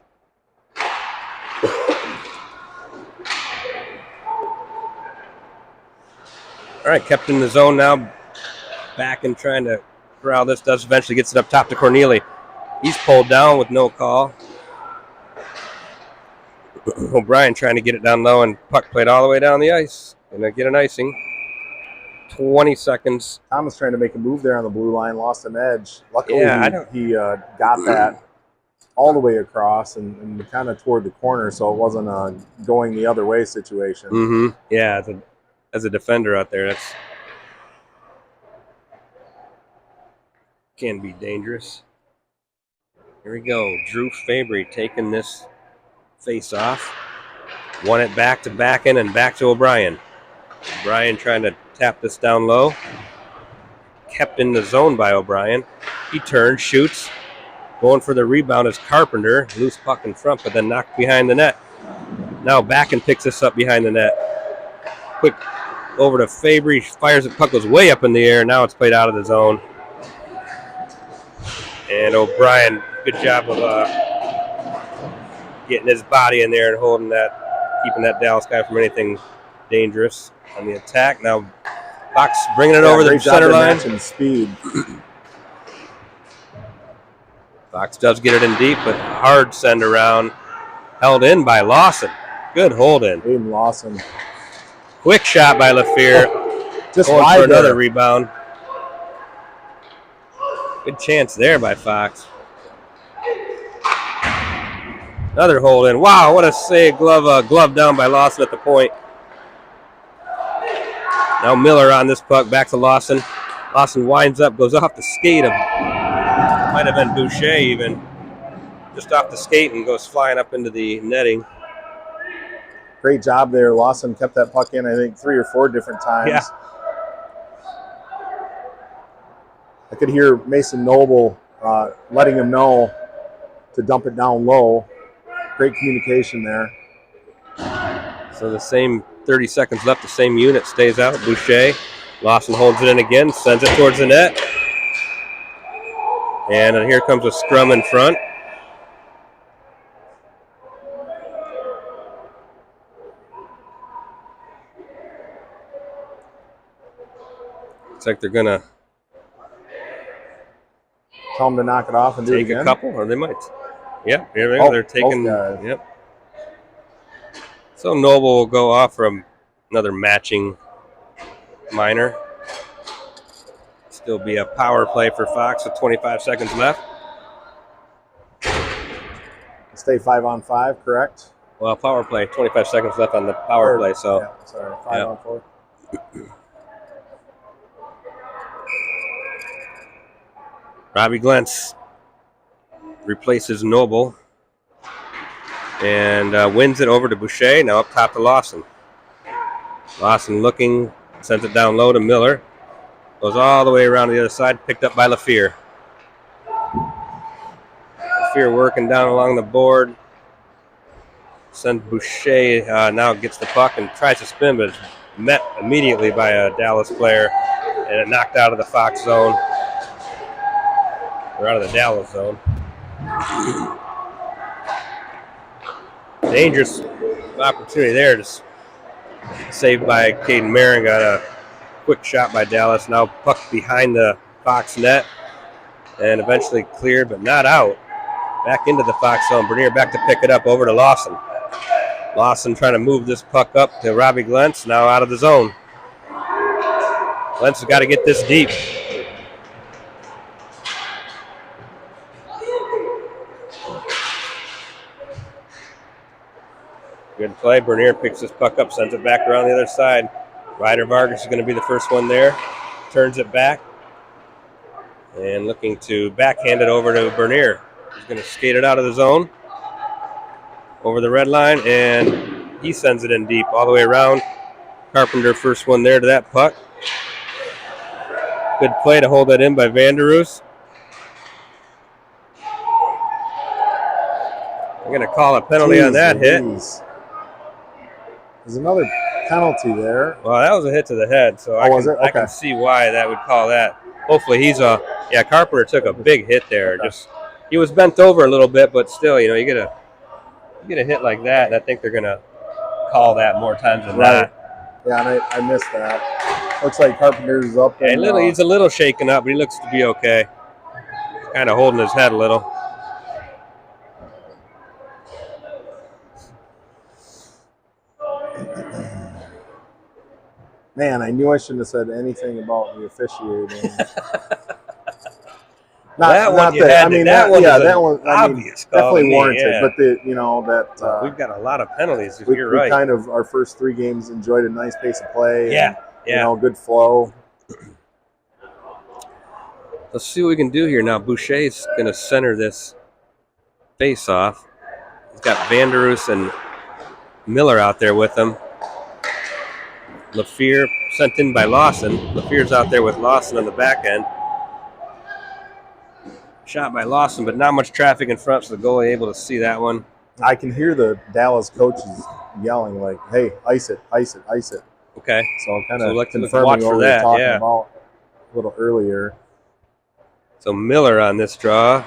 All right, kept in the zone now. Back and trying to corral this. Does eventually gets it up top to Corneli. He's pulled down with no call. O'Brien trying to get it down low, and puck played all the way down the ice. Gonna get an icing. 20 seconds. Thomas trying to make a move there on the blue line, lost an edge. Luckily, he got that all the way across and kind of toward the corner, so it wasn't a going the other way situation. Mm-hmm. Yeah, as a defender out there, that's can be dangerous. Here we go. Drew Fabry taking this face off. Won it back to Backen and back to O'Brien. O'Brien trying to tap this down low. Kept in the zone by O'Brien. He turns, shoots. Going for the rebound is Carpenter. Loose puck in front, but then knocked behind the net. Now Backen picks this up behind the net. Quick over to Fabry. Fires it. Puck goes way up in the air. Now it's played out of the zone. And O'Brien, good job of getting his body in there and holding that, keeping that Dallas guy from anything dangerous on the attack. Now Fox bringing it over the center line. Speed. Fox does get it in deep, but hard send around. Held in by Lawson. Good hold in. Aiden Lawson. Quick shot by Lafleur. Just going wide for another there. rebound. Good chance there by Fox. Another hold in. Wow, what a save. Glove down by Lawson at the point. Now Miller on this puck. Back to Lawson. Lawson winds up, goes off the skate of, might have been Boucher even. Just off the skate and goes flying up into the netting. Great job there. Lawson kept that puck in, I think, 3 or 4 different times. Yeah. I could hear Mason Noble letting him know to dump it down low. Great communication there. So the same 30 seconds left, the same unit stays out. Boucher. Lawson holds it in again, sends it towards the net. And here comes a scrum in front. Looks like they're gonna tell them to knock it off and do it take again. a couple, or they might. Yep, here they go. They're taking. Both guys. Yep. So Noble will go off from another matching minor. Still be a power play for Fox with 25 seconds left. Stay 5-on-5, correct? Well, power play, 25 seconds left on the power play. So, yeah, sorry, 5-on-4. Robbie Glentz replaces Noble and wins it over to Boucher. Now up top to Lawson. Lawson looking, sends it down low to Miller. Goes all the way around to the other side, picked up by LaFear. LaFear working down along the board. Sends Boucher, now gets the puck and tries to spin, but it's met immediately by a Dallas player, and it knocked out of the Fox zone. Or out of the Dallas zone. Dangerous opportunity there, just saved by Caden Marin. Got a quick shot by Dallas. Now puck behind the Fox net and eventually cleared, but not out. Back into the Fox zone. Bernier back to pick it up over to Lawson. Lawson trying to move this puck up to Robbie Glentz, now out of the zone. Glentz has got to get this deep. Good play. Bernier picks this puck up, sends it back around the other side. Ryder Vargas is going to be the first one there. Turns it back. And looking to backhand it over to Bernier. He's going to skate it out of the zone. Over the red line. And he sends it in deep all the way around. Carpenter first one there to that puck. Good play to hold that in by Vanderoos. They're going to call a penalty on that hit. There's another penalty there. Well, that was a hit to the head, so I can see why that would call that. Hopefully he's Carpenter took a big hit there. Okay. Just he was bent over a little bit, but still, you get a hit like that, and I think they're gonna call that more times than not. Yeah, and I missed that. Looks like Carpenter's up. Yeah, he's a little shaken up, but he looks to be okay. Kind of holding his head a little. Man, I knew I shouldn't have said anything about the officiating. that one obvious call definitely warranted. Yeah. But we've got a lot of penalties. If we right. Kind of our first 3 games enjoyed a nice pace of play. Yeah. Good flow. Let's see what we can do here now. Boucher's going to center this face-off. He's got Vanderoos and Miller out there with him. LaFear sent in by Lawson. LaFear's out there with Lawson on the back end. Shot by Lawson, but not much traffic in front, so the goalie able to see that one. I can hear the Dallas coaches yelling like, "Hey, ice it, ice it, ice it." Okay. So kind of watch confirming what we were talking about a little earlier. So Miller on this draw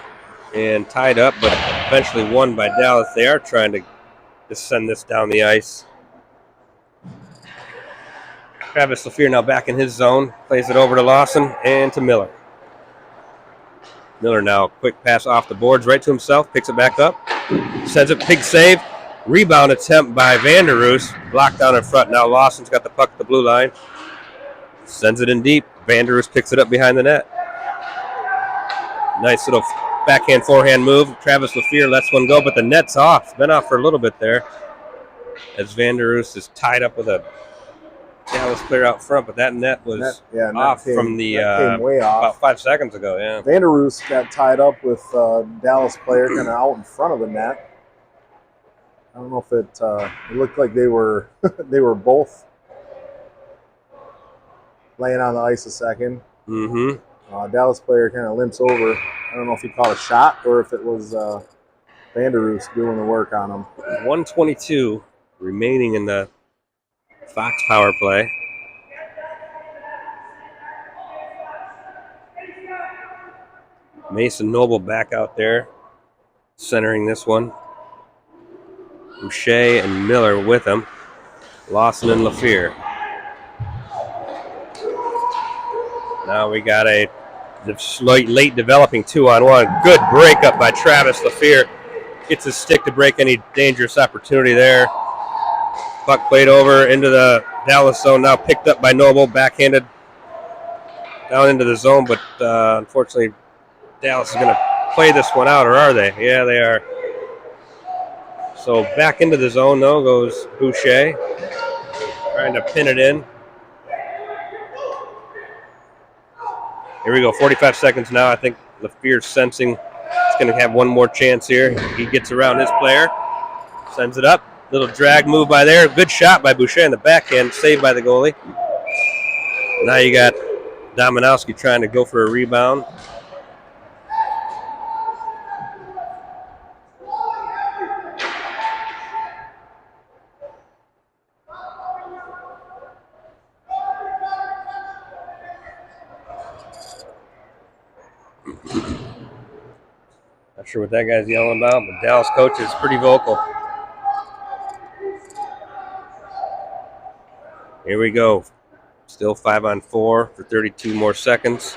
and tied up, but eventually won by Dallas. They are trying to just send this down the ice. Travis LaFear now back in his zone. Plays it over to Lawson and to Miller. Miller now quick pass off the boards right to himself. Picks it back up. Sends it, big save. Rebound attempt by Vanderoos. Blocked down in front. Now Lawson's got the puck at the blue line. Sends it in deep. Vanderoos picks it up behind the net. Nice little backhand, forehand move. Travis LaFear lets one go, but the net's off. It's been off for a little bit there. As Vanderoos is tied up with a Dallas player out front, but that net was off from the about 5 seconds ago. Yeah, Vanderoos got tied up with Dallas player kind of out in front of the net. I don't know if it looked like they were they were both laying on the ice a second. Mm-hmm. Dallas player kind of limps over. I don't know if he caught a shot or if it was Vanderoos doing the work on him. 1:22 remaining in the Fox power play. Mason Noble back out there, centering this one. Boucher and Miller with him. Lawson and LaFear. Now we got a late developing 2-on-1. Good breakup by Travis LaFear. Gets his stick to break any dangerous opportunity there. Puck played over into the Dallas zone. Now picked up by Noble. Backhanded down into the zone, but unfortunately Dallas is going to play this one out, or are they? Yeah, they are. So back into the zone, though, goes Boucher. Trying to pin it in. Here we go, 45 seconds now. I think LaFear's sensing he's going to have one more chance here. He gets around his player, sends it up. Little drag move by there. Good shot by Boucher in the backhand, saved by the goalie. Now you got Dominowski trying to go for a rebound. Not sure what that guy's yelling about, but Dallas coach is pretty vocal. Here we go. Still 5-on-4 for 32 more seconds.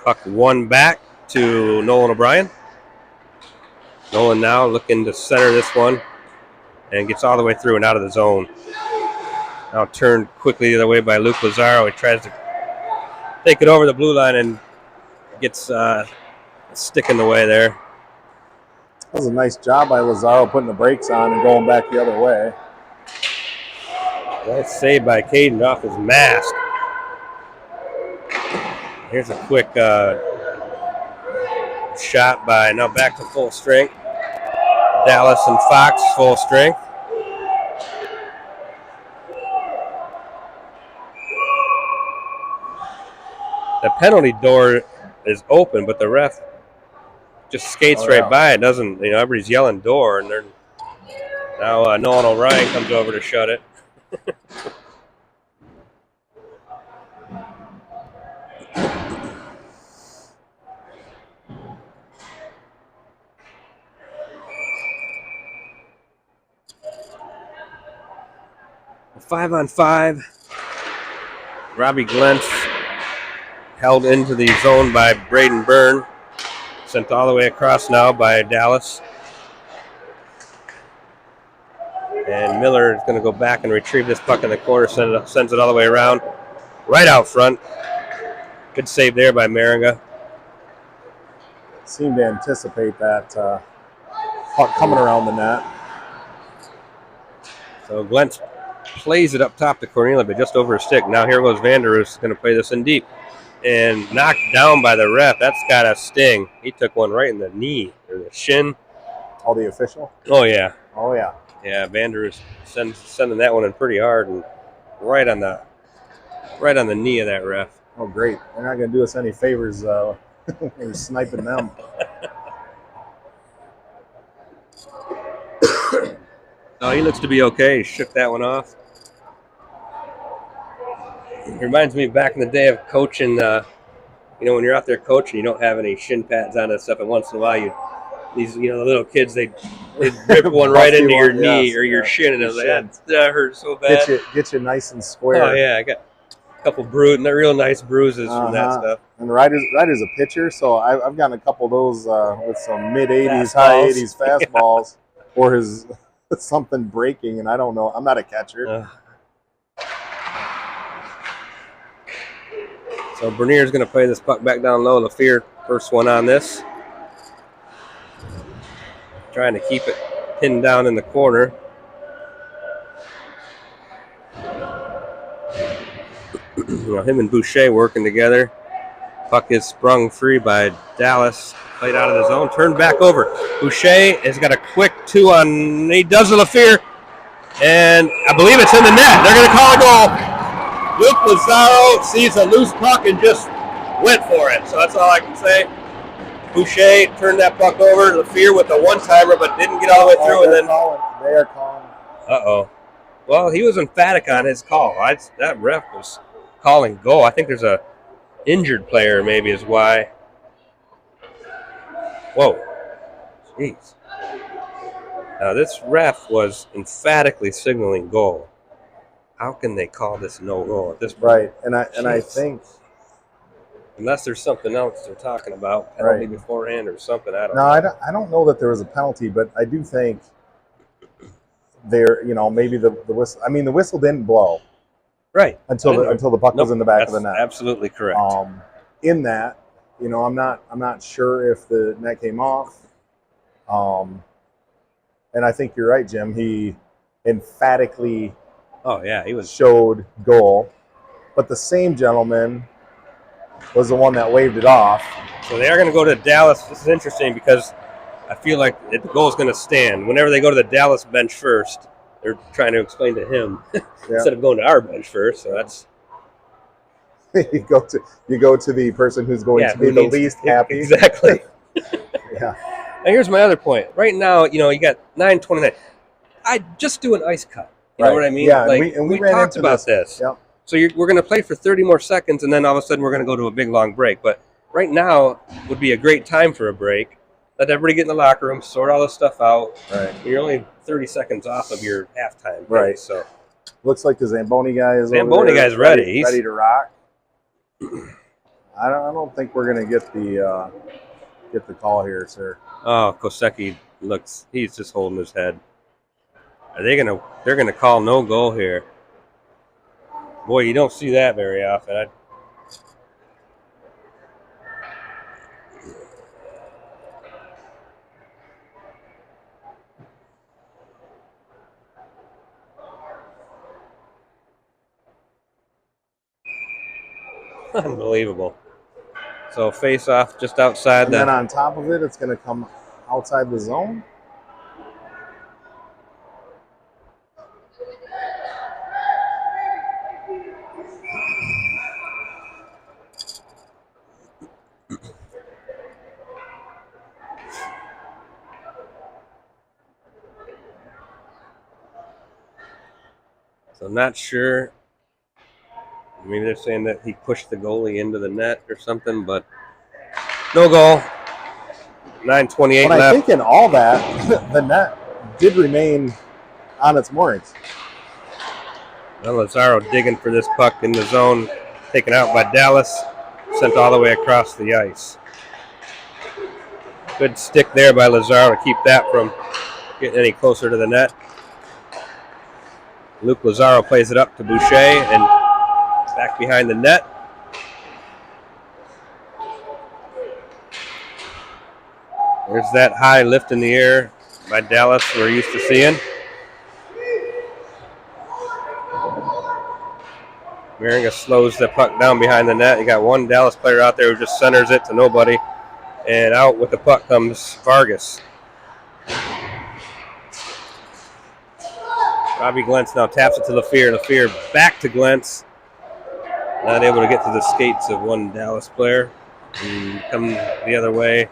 Puck one back to Nolan O'Brien. Nolan now looking to center this one and gets all the way through and out of the zone. Now turned quickly the other way by Luke Lazaro. He tries to take it over the blue line and gets a stick in the way there. That was a nice job by Lazaro putting the brakes on and going back the other way. Nice save by Caden off his mask. Here's a quick shot by, now back to full strength. Dallas and Fox full strength. The penalty door is open, but the ref just skates right by it. Doesn't, everybody's yelling door, and they're now Nolan O'Brien comes over to shut it. A 5-on-5. Robbie Glentz held into the zone by Braden Byrne. Sent all the way across now by Dallas. And Miller is going to go back and retrieve this puck in the corner, sends it all the way around, right out front. Good save there by Maringa. Seemed to anticipate that puck coming around the net. So Glentz plays it up top to Cornelia, but just over his stick. Now here goes Vanderus, going to play this in deep. And knocked down by the ref. That's got a sting. He took one right in the knee, or the shin. Oh, the official? Oh, yeah. Oh, yeah. Yeah, Vanderus sending that one in pretty hard and right on the knee of that ref. Oh, great. They're not going to do us any favors when we're sniping them. No, he looks to be okay. He shook that one off. It reminds me back in the day of coaching, when you're out there coaching, you don't have any shin pads on and stuff, and once in a while the little kids, they'd rip one right into your knee or your shin, and it was like, that hurts so bad. Get you nice and square. Oh, yeah, I got a couple real nice bruises from that stuff. And Ryder's a pitcher, so I've gotten a couple of those with some mid-80s, high 80s fastballs, or his something breaking, and I don't know. I'm not a catcher. So Bernier's going to play this puck back down low. LaFear, first one on this. Trying to keep it pinned down in the corner. Him and Boucher working together. Puck is sprung free by Dallas. Played out of the zone. Turned back over. Boucher has got a quick 2-on. He does a LaFear. And I believe it's in the net. They're going to call a goal. Luke Lazaro sees a loose puck and just went for it. So that's all I can say. Boucher turned that puck over. LaFear with a one-timer, but didn't get all the way through. And then they are calling. Uh-oh. Well, he was emphatic on his call. That ref was calling goal. I think there's a injured player maybe is why. Whoa. Jeez. Now, this ref was emphatically signaling goal. How can they call this no goal at this point? Right, and I think Unless there's something else they're talking about, penalty beforehand or something. I don't know. I don't know that there was a penalty, but I do think there, maybe the whistle. I mean, the whistle didn't blow Right. until the puck was in the back of the net. Absolutely correct. In that, I'm not sure if the net came off. And I think you're right, Jim. He emphatically showed goal, but the same gentleman was the one that waved it off. So they are going to go to Dallas. This is interesting because I feel like the goal is going to stand. Whenever they go to the Dallas bench first, they're trying to explain to him instead of going to our bench first. So that's you go to the person who's going to be the least happy. Exactly. Yeah. Now here's my other point. Right now, you got 9:29. I just do an ice cut. You know what I mean? Yeah, like and we talked about this. Yep. So we're going to play for 30 more seconds, and then all of a sudden we're going to go to a big long break. But right now would be a great time for a break. Let everybody get in the locker room, sort all this stuff out. Right. You're only 30 seconds off of your halftime. Right. So looks like the Zamboni guy is guy's ready. He's ready to rock. I don't think we're going to get the call here, sir. Oh, Kosecki he's just holding his head. They're gonna call no goal here. Boy, you don't see that very often. Unbelievable. So face off just outside and then on top of it, it's gonna come outside the zone. So not sure. Maybe they're saying that he pushed the goalie into the net or something, but no goal. 9:28 left. I think in all that, the net did remain on its moorings. Well, Lazaro digging for this puck in the zone, taken out by Dallas, sent all the way across the ice. Good stick there by Lazaro to keep that from getting any closer to the net. Luke Lazaro plays it up to Boucher and back behind the net. There's that high lift in the air by Dallas we're used to seeing. Maringa slows the puck down behind the net. You got one Dallas player out there who just centers it to nobody. And out with the puck comes Vargas. Robbie Glentz now taps it to LaFear. LaFear back to Glentz. Not able to get to the skates of one Dallas player. And come the other way,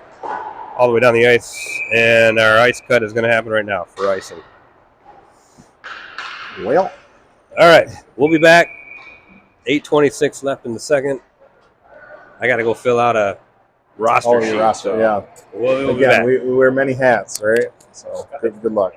all the way down the ice. And our ice cut is going to happen right now for icing. Well. All right, we'll be back. 8:26 left in the second. I got to go fill out a roster sheet. Roster, so yeah. We'll Again, we wear many hats, right? So good luck.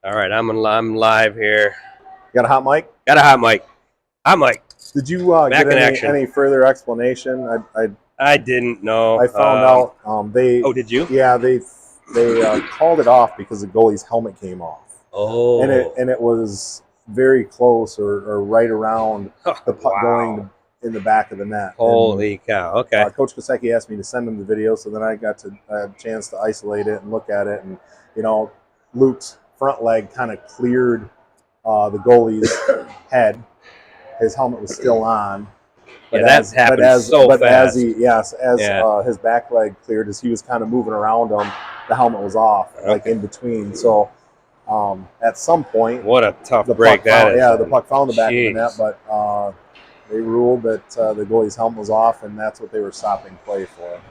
All right, I'm live here. Got a hot mic? Got a hot mic. Hot mic. Did you Back get in action. any further explanation? I didn't know. I found out they. Oh, did you? Yeah, they called it off because the goalie's helmet came off. Oh. And it was very close or right around the puck going in the back of the net. Holy cow! Okay. Coach Kosecki asked me to send him the video, so then I had a chance to isolate it and look at it, and Luke's front leg kind of cleared the goalie's head. His helmet was still on. But that happened so fast. As his back leg cleared, as he was kind of moving around him, the helmet was off, like in between. So at some point, what a tough break that is. Yeah, the puck found the back of the net, but they ruled that the goalie's helmet was off, and that's what they were stopping play for.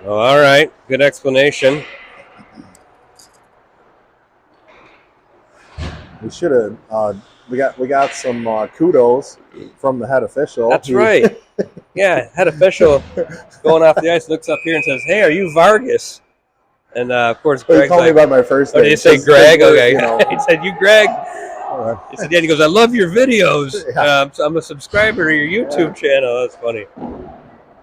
Well, all right, good explanation. We should have. We got some kudos from the head official. That's right. Yeah, head official going off the ice looks up here and says, "Hey, are you Vargas?" And of course, Greg's called me by my first name. Oh, did he say Greg? Okay. He said, "You, Greg." He said, "Yeah." He goes, "I love your videos. Yeah. So I'm a subscriber to your YouTube channel." That's funny.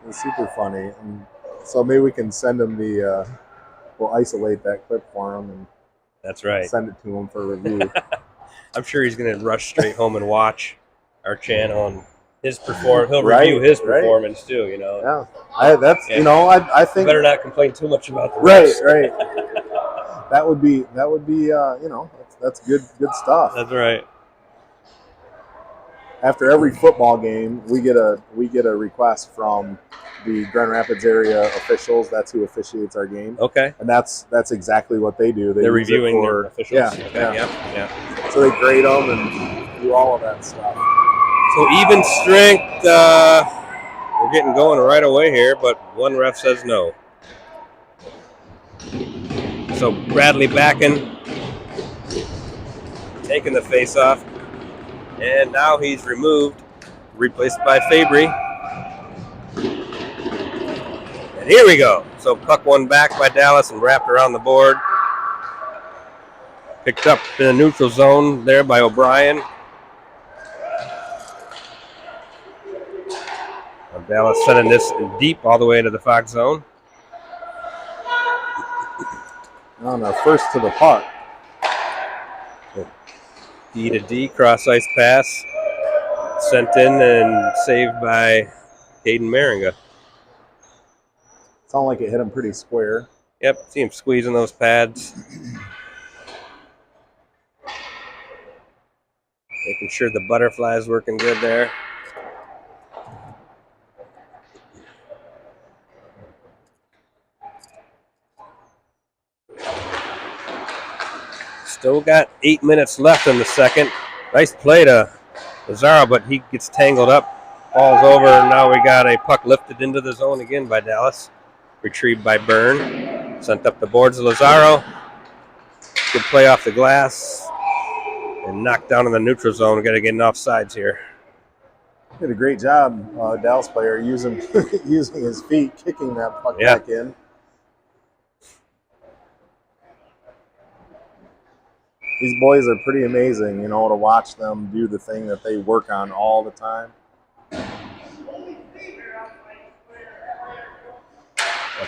It's super funny. And so maybe we can send him we'll isolate that clip for him and that's right. Send it to him for review. I'm sure he's going to rush straight home and watch our channel and his perform. He'll review his performance too. Yeah, I think better not complain too much about the rest. Right. That would be that's good stuff. That's right. After every football game, we get a request from the Grand Rapids area officials. That's who officiates our game. Okay. And that's exactly what they do. They're reviewing their officials. Yeah. Okay. Yeah. So they grade them and do all of that stuff. So even strength, we're getting going right away here, but one ref says no. So Bradley Backen taking the face-off. And now he's removed, replaced by Fabry. And here we go. So puck won back by Dallas and wrapped around the board. Picked up in the neutral zone there by O'Brien. Dallas sending this deep all the way into the Fox zone. On our first to the puck. D to D, cross ice pass. Sent in and saved by Caden Maringa. Sounded like it hit him pretty square. Yep, see him squeezing those pads. Making sure the butterfly's working good there. Still got 8 minutes left in the second. Nice play to Lazaro, but he gets tangled up, falls over, and now we got a puck lifted into the zone again by Dallas. Retrieved by Byrne. Sent up the boards to Lazaro. Good play off the glass. And knocked down in the neutral zone. We got to get an offsides here. Did a great job, Dallas player, using his feet, kicking that puck back in. These boys are pretty amazing, to watch them do the thing that they work on all the time.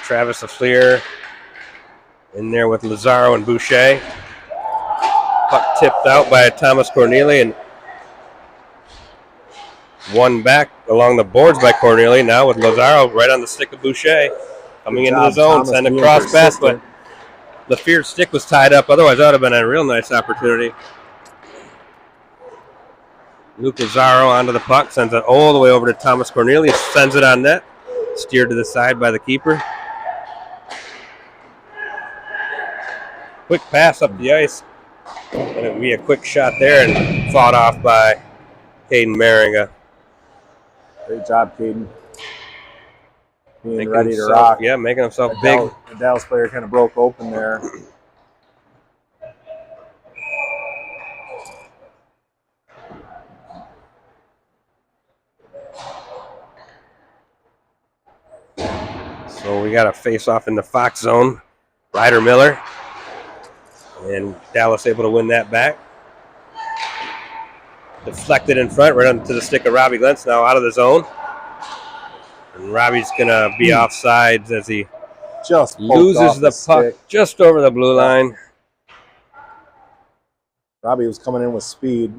Travis Lafleur in there with Lazaro and Boucher. Puck tipped out by Thomas Corneli and one back along the boards by Corneli. Now with Lazaro right on the stick of Boucher. Coming into the zone, sending a cross pass, but Lafleur's stick was tied up. Otherwise, that would have been a real nice opportunity. Luke Lazaro onto the puck, sends it all the way over to Thomas Corneli, sends it on net, steered to the side by the keeper. Quick pass up the ice, and it would be a quick shot there and fought off by Caden Maringa. Great job, Caden. Being ready to rock. Yeah, making himself big. The Dallas player kind of broke open there. So we got a face-off in the Fox zone. Ryder Miller And Dallas able to win that back. Deflected in front, right onto the stick of Robbie Glentz, now out of the zone. And Robbie's going to be offsides as he just loses the puck stick just over the blue line. Robbie was coming in with speed.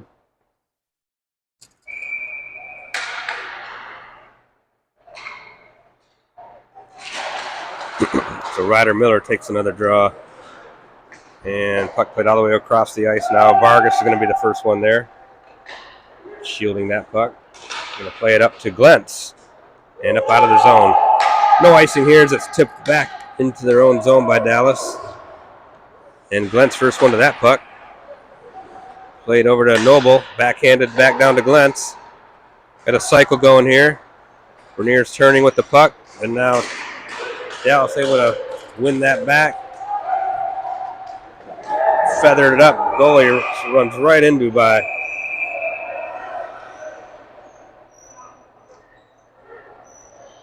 So Ryder Miller takes another draw. And puck played all the way across the ice now. Vargas is going to be the first one there. Shielding that puck. Going to play it up to Glentz. And up out of the zone. No icing here as it's tipped back into their own zone by Dallas. And Glentz first one to that puck. Played over to Noble. Backhanded back down to Glentz. Got a cycle going here. Bernier's turning with the puck. And now Dallas able to win that back. Feathered it up. Goalie runs right into by.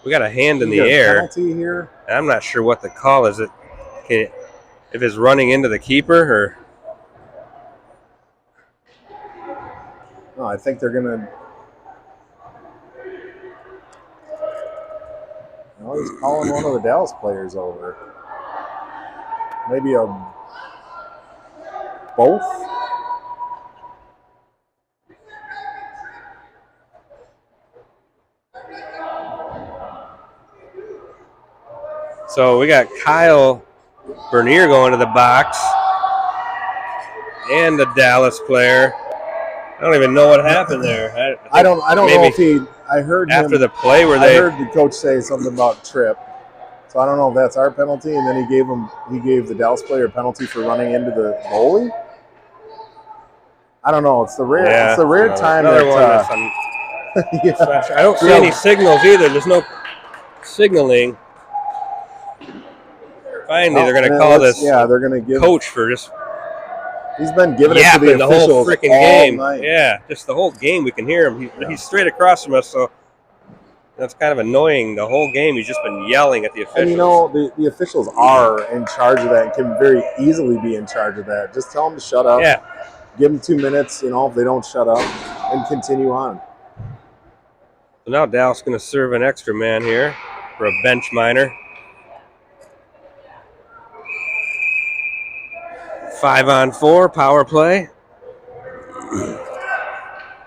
We got a hand in the air. Penalty here. I'm not sure what the call is. If it's running into the keeper or. No, I think they're gonna. No, he's calling one of the Dallas players over. Maybe a both. So we got Kyle Bernier going to the box and the Dallas player. I don't even know what happened there. I don't know if he. I heard after him, the play where I heard the coach say something about trip. So I don't know if that's our penalty, and then he gave the Dallas player a penalty for running into the goalie. I don't know. It's the rare time that. Yeah. I don't see any signals either. There's no signaling. Finally, they're going to call this. Yeah, they're going to give coach for just. He's been giving it to the whole officials freaking all game. night. Yeah, just the whole game. We can hear him. He's straight across from us, so that's kind of annoying. The whole game, he's just been yelling at the officials. And you know, the officials are in charge of that and can very easily be in charge of that. Just tell them to shut up. Yeah. Give them 2 minutes, if they don't shut up, and continue on. So now Dallas going to serve an extra man here for a bench minor. 5-on-4 power play.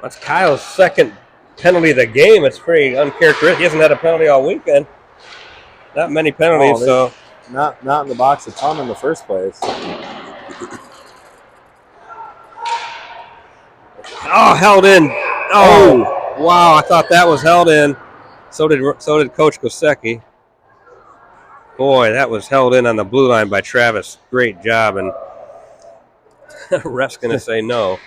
That's Kyle's second penalty of the game. It's pretty uncharacteristic. He hasn't had a penalty all weekend. Not many penalties, so not in the box a ton in the first place. Oh, held in. Oh, wow! I thought that was held in. So did Coach Kosecki. Boy, that was held in on the blue line by Travis. Great job, and ref's going to say no.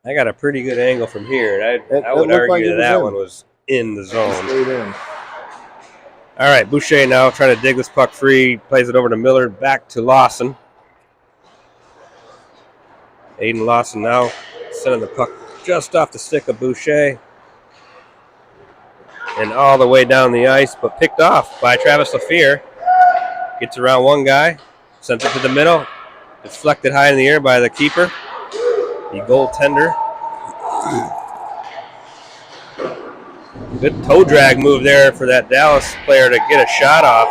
I got a pretty good angle from here, and I would argue that one was in the zone. All right, Boucher now trying to dig this puck free. Plays it over to Miller, back to Lawson. Aiden Lawson now sending the puck just off the stick of Boucher. And all the way down the ice, but picked off by Travis Lafleur. Gets around one guy, sends it to the middle. Deflected high in the air by the keeper, the goaltender. Good toe drag move there for that Dallas player to get a shot off.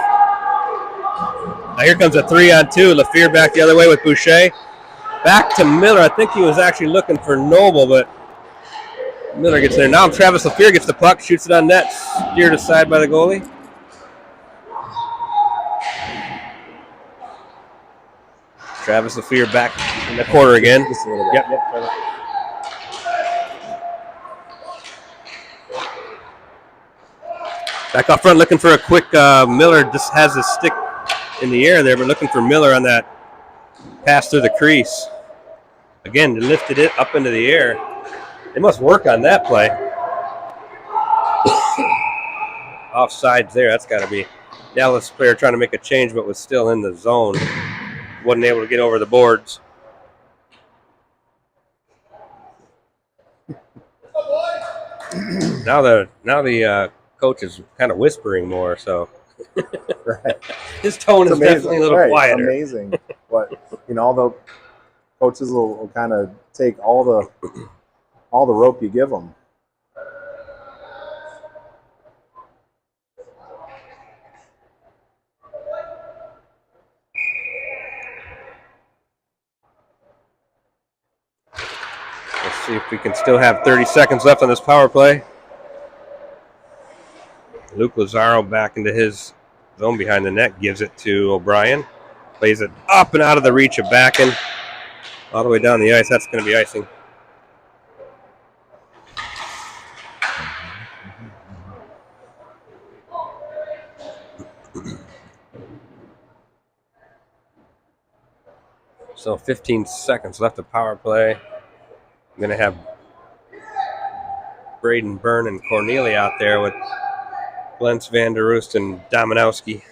Now here comes a 3-on-2. Lafleur back the other way with Boucher. Back to Miller. I think he was actually looking for Noble, but Miller gets there. Now Travis Lafleur gets the puck, shoots it on net, steered aside by the goalie. Travis Lafleur back in the corner again. Yep. Back up front looking for a quick Miller. Just has his stick in the air there, but looking for Miller on that pass through the crease. Again, lifted it up into the air. They must work on that play. Offsides there. That's got to be Dallas player trying to make a change, but was still in the zone. Wasn't able to get over the boards. Now the coach is kind of whispering more, so Right. His tone It's is amazing. definitely a little Right. quieter. Amazing. But the coaches will kind of take all the rope you give them. Let's see if we can still have 30 seconds left on this power play. Luke Lazaro back into his zone behind the net, gives it to O'Brien. Plays it up and out of the reach of Backen. All the way down the ice. That's going to be icing. So 15 seconds left of power play. I'm going to have Braden Byrne and Cornelia out there with Glentz, Van der Roost, and Dominowski.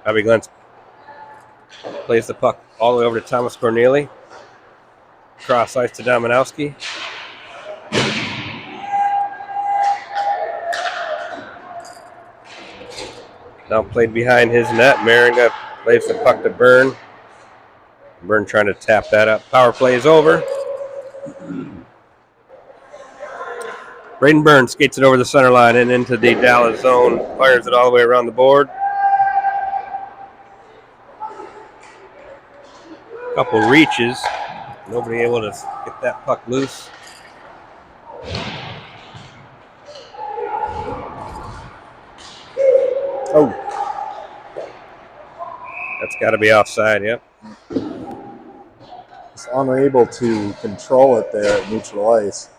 Bobby Glentz plays the puck all the way over to Thomas Corneli. Cross ice to Dominowski. Now played behind his net. Maringa plays the puck to Byrne. Byrne trying to tap that up. Power play is over. Braden Byrne skates it over the center line and into the Dallas zone. Fires it all the way around the board. Couple reaches. Nobody able to get that puck loose. Oh. That's got to be offside, yep. Just unable to control it there at neutral ice.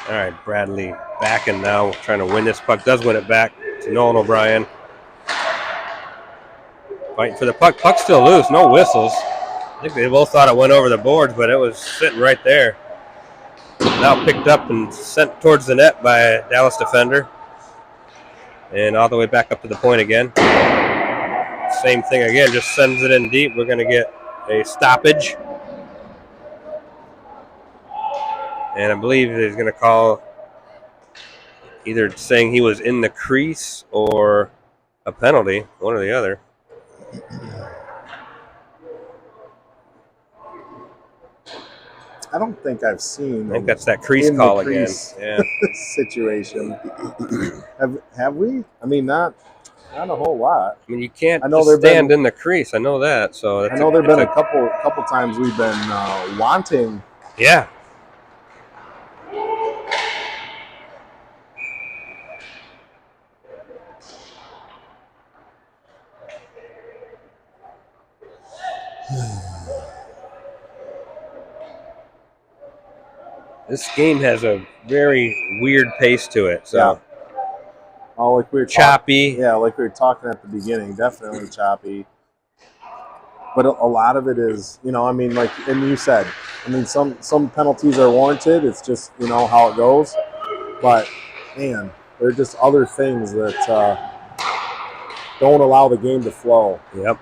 All right, Bradley Backen now trying to win this puck. Does win it back to Nolan O'Brien. Fighting for the puck. Puck's still loose. No whistles. I think they both thought it went over the boards, but it was sitting right there. Now picked up and sent towards the net by a Dallas defender. And all the way back up to the point again. Same thing again. Just sends it in deep. We're going to get a stoppage. And I believe he's going to call either saying he was in the crease or a penalty, one or the other. I don't think I've seen. I think that's that crease call again. Yeah. Situation. Have we? I mean, not a whole lot. I mean, you can't just stand in the crease. I know that. So I know there've been a couple times we've been wanting. Yeah. This game has a very weird pace to it. So, yeah. Oh, like we were choppy. Like we were talking at the beginning, definitely choppy. But a lot of it is, I mean, like, and you said, I mean, some penalties are warranted. It's just, how it goes. But man, there are just other things that don't allow the game to flow. Yep.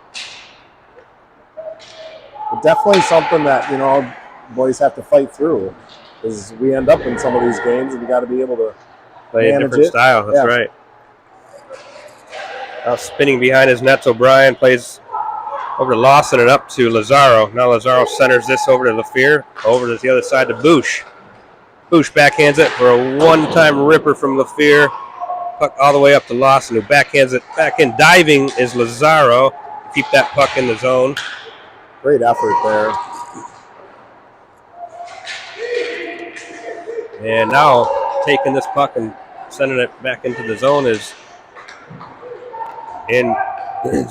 But definitely something that boys have to fight through. Because we end up in some of these games, and you got to be able to play a different style. That's right. Now spinning behind his nets, O'Brien plays over to Lawson and up to Lazaro. Now Lazaro centers this over to LaFear, over to the other side to Bush. Bush backhands it for a one-time ripper from LaFear. Puck all the way up to Lawson, who backhands it back in. Diving is Lazaro to keep that puck in the zone. Great effort there. And now taking this puck and sending it back into the zone is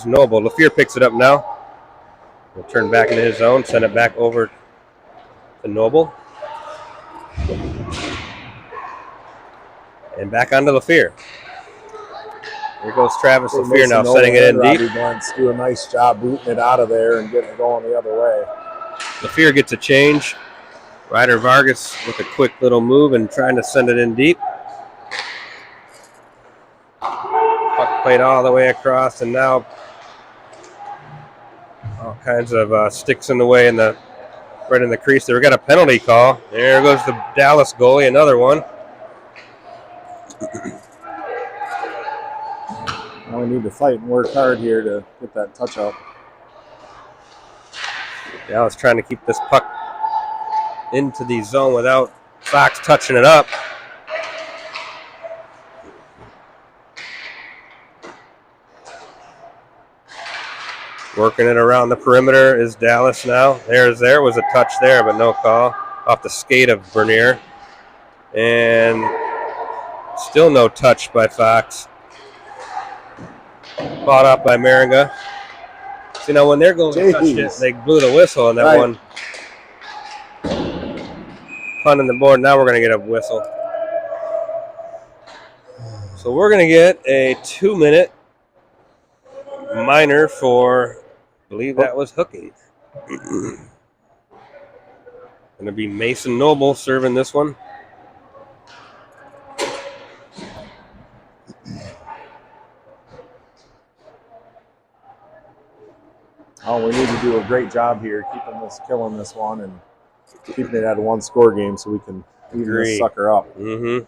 Noble. LaFear picks it up now. We'll turn back into his zone, send it back over to Noble. And back onto LaFear. Here goes Travis LaFear now, setting it in deep. Robbie Glentz do a nice job booting it out of there and getting it going the other way. LaFear gets a change. Ryder Vargas with a quick little move and trying to send it in deep. Puck played all the way across, and now all kinds of sticks in the way right in the crease. There, we got a penalty call. There goes the Dallas goalie, another one. Now we need to fight and work hard here to get that touch up. Dallas trying to keep this puck into the zone without Fox touching it up. Working it around the perimeter is Dallas now. There was a touch there, but no call. Off the skate of Bernier. And still no touch by Fox. Caught up by Maringa. So, when their goalie touched it, they blew the whistle, and that one punt on the board. Now we're going to get a whistle. So we're going to get a 2-minute minor for, I believe that was hooking. Going to be Mason Noble serving this one. Oh, we need to do a great job here, killing this one, and keeping it at a one-score game so we can even this sucker up. Mm-hmm.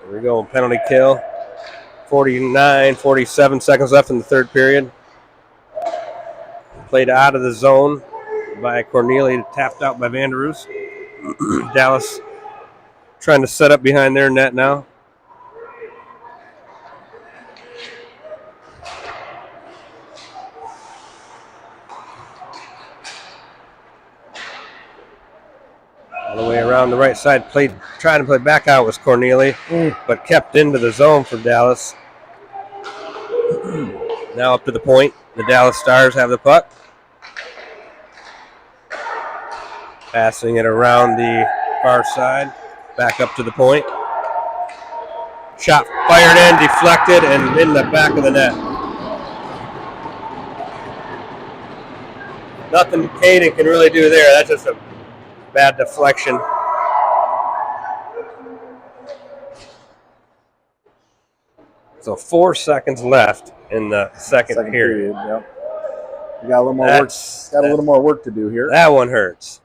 There we go, penalty kill. 47 seconds left in the third period. Played out of the zone by Corneli, tapped out by Vanderoos. Dallas trying to set up behind their net now. All the way around the right side, trying to play back out was Corneli, but kept into the zone for Dallas. Now up to the point. The Dallas Stars have the puck. Passing it around the far side, back up to the point. Shot fired in, deflected, and in the back of the net. Nothing Caden can really do there. That's just a bad deflection. So 4 seconds left in the second period. Yep. We got a little more work. Got a little more work to do here. That one hurts.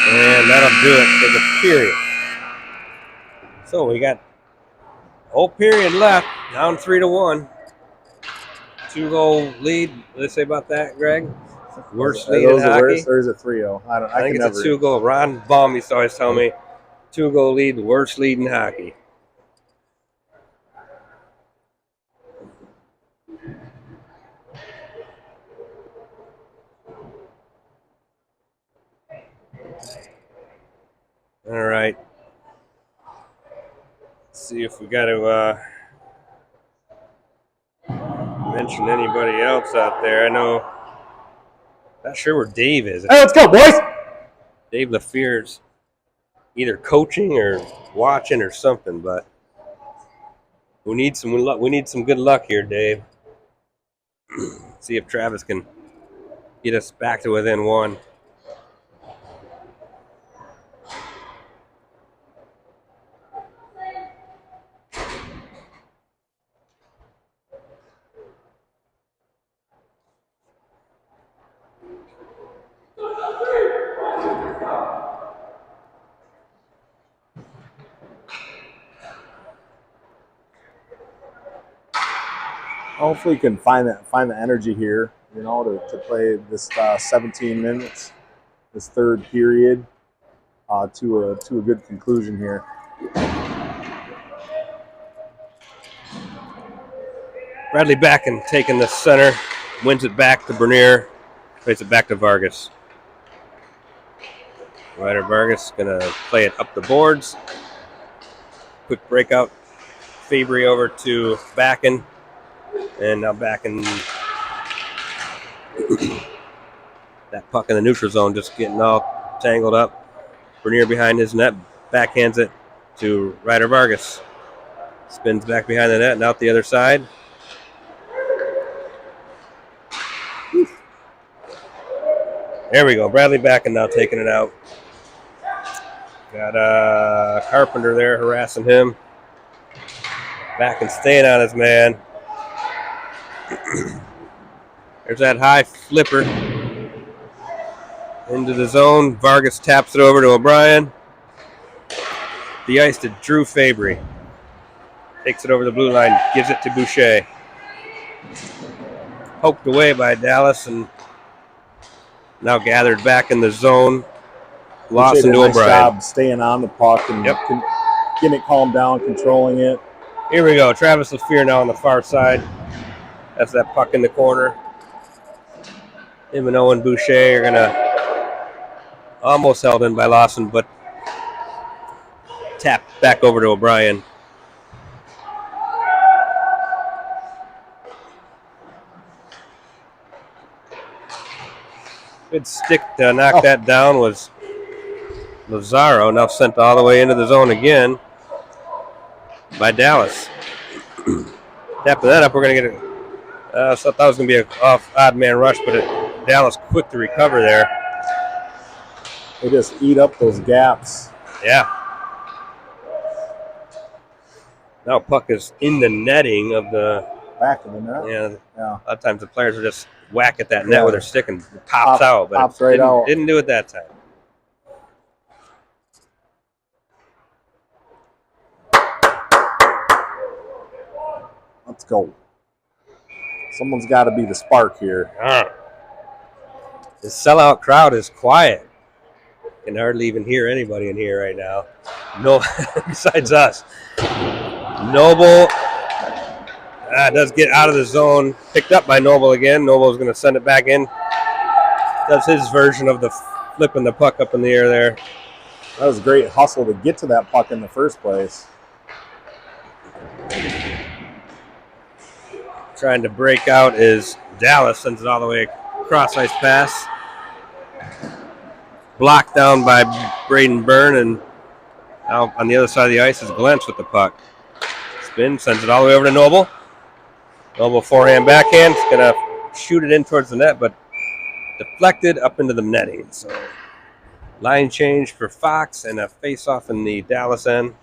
And that'll do it for the period. So we got whole period left, down 3-1. 2-goal lead. What did they say about that, Greg? Worst lead in hockey? Worst, or is it 3-0? I think it's a 2-goal. Ron Baum used to always tell me, 2-goal lead, worst lead in hockey. All right. Let's see if we got to mention anybody else out there. I know. Not sure where Dave is. Hey, let's go, boys! Dave LaFear's either coaching or watching or something, but we need some luck. We need some good luck here, Dave. See if Travis can get us back to within one. Hopefully, you can find the energy here, to play this 17 minutes, this third period, to a good conclusion here. Bradley back and taking the center, wins it back to Bernier, plays it back to Vargas. Ryder Vargas gonna play it up the boards. Quick breakout, Fabry over to Backen. And now Backen That puck in the neutral zone just getting all tangled up. Bernier behind his net, backhands it to Ryder Vargas. Spins back behind the net and out the other side. There we go. Bradley Backen now taking it out. Got Carpenter there harassing him. Backen staying on his man. There's that high flipper into the zone. Vargas taps it over to O'Brien. The ice to Drew Fabry. Takes it over the blue line, gives it to Boucher. Poked away by Dallas and now gathered back in the zone. Lost into nice O'Brien. Job staying on the puck and getting it calmed down, controlling it. Here we go. Travis LaFear now on the far side. That's that puck in the corner. Him and Owen Boucher are going to almost held in by Lawson, but tap back over to O'Brien. Good stick to knock that down was Lazaro, now sent all the way into the zone again by Dallas. Tapping that up, we're going to get it. I thought that was going to be an odd man rush, but Dallas quick to recover there. They just eat up those gaps. Yeah. Now puck is in the netting of the back of the net. Yeah. Yeah. A lot of times the players will just whack at that net with their stick and it pops out, but pops right out. Didn't do it that time. Let's go. Someone's got to be the spark here. The sellout crowd is quiet. You can hardly even hear anybody in here right now. No, besides us. Noble does get out of the zone. Picked up by Noble again. Noble's going to send it back in. Does his version of the flipping the puck up in the air there. That was a great hustle to get to that puck in the first place. Trying to break out is Dallas. Sends it all the way across ice pass. Blocked down by Braden Byrne, and now on the other side of the ice is Glentz with the puck. Spin, sends it all the way over to Noble. Noble forehand backhand. Going to shoot it in towards the net, but deflected up into the netting. So line change for Fox and a face-off in the Dallas end.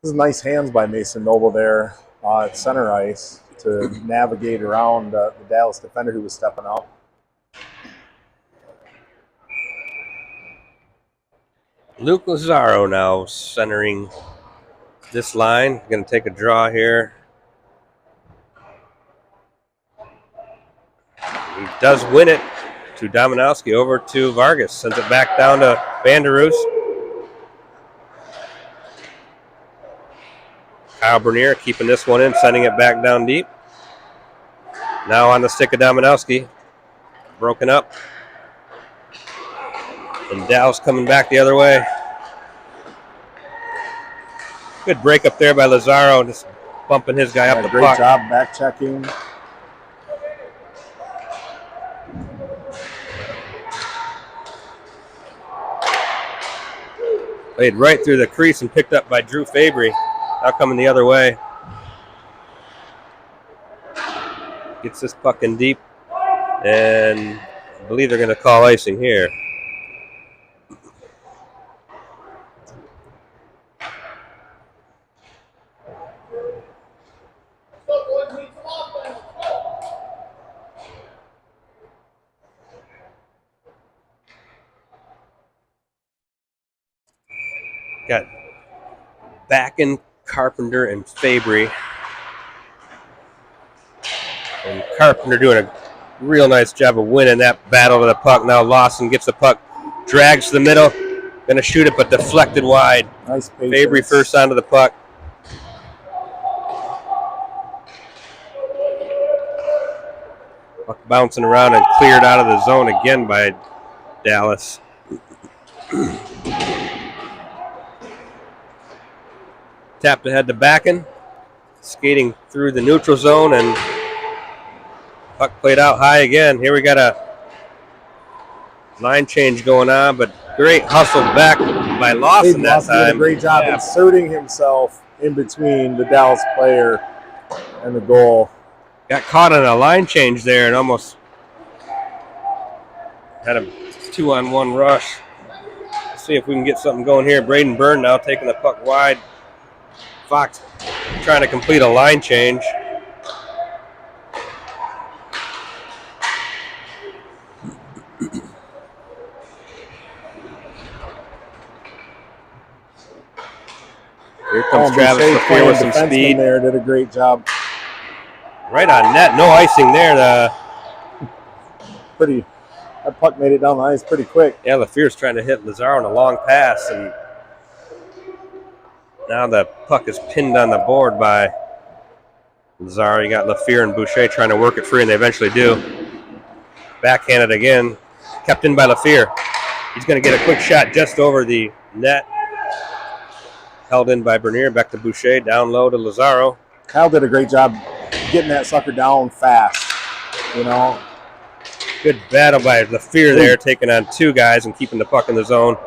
This is nice hands by Mason Noble there at center ice to navigate around the Dallas defender who was stepping out. Luke Lazaro now centering this line. Going to take a draw here. He does win it to Dominowski over to Vargas. Sends it back down to Vanderoos. Kyle Bernier keeping this one in, sending it back down deep. Now on the stick of Dominowski. Broken up. And Dow's coming back the other way. Good break up there by Lazaro, just bumping his guy up the great puck. Job back checking. Played right through the crease and picked up by Drew Fabry. Now coming the other way. Gets this puck in deep. And I believe they're going to call icing here. Got Backen, Carpenter, and Fabry. And Carpenter doing a real nice job of winning that battle to the puck. Now Lawson gets the puck, drags to the middle, going to shoot it, but deflected wide. Nice patience. Fabry first onto the puck. Puck bouncing around and cleared out of the zone again by Dallas. Tapped ahead to Backen, skating through the neutral zone and Puck played out high again. Here we got a line change going on, but great hustle back by Lawson that Lawson did a time. great job inserting himself in between the Dallas player and the goal. Got caught on a line change there and almost had a 2-on-1 rush. Let's see if we can get something going here. Braden Byrne now taking the puck wide. Fox trying to complete a line change. Here comes Travis Lafier with some speed. There did a great job. Right on net, no icing there. That puck made it down the ice pretty quick. Yeah, Lafier's trying to hit Lazaro on a long pass, and now the puck is pinned on the board by Lazaro. You got Lafier and Boucher trying to work it free, and they eventually do. Backhanded again, kept in by Lafier. He's going to get a quick shot just over the net. Held in by Bernier, back to Boucher, down low to Lazaro. Kyle did a great job getting that sucker down fast, you know. Good battle by Lafier there, taking on two guys and keeping the puck in the zone.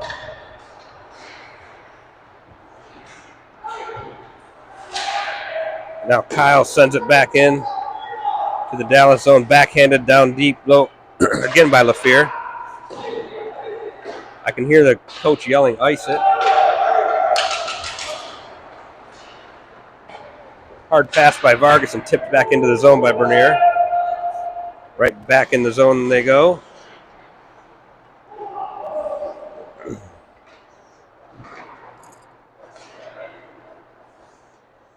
Now Kyle sends it back in to the Dallas zone, backhanded down deep low, again by Lafier. I can hear the coach yelling, "Ice it." Hard pass by Vargas and tipped back into the zone by Bernier. Right back in the zone they go.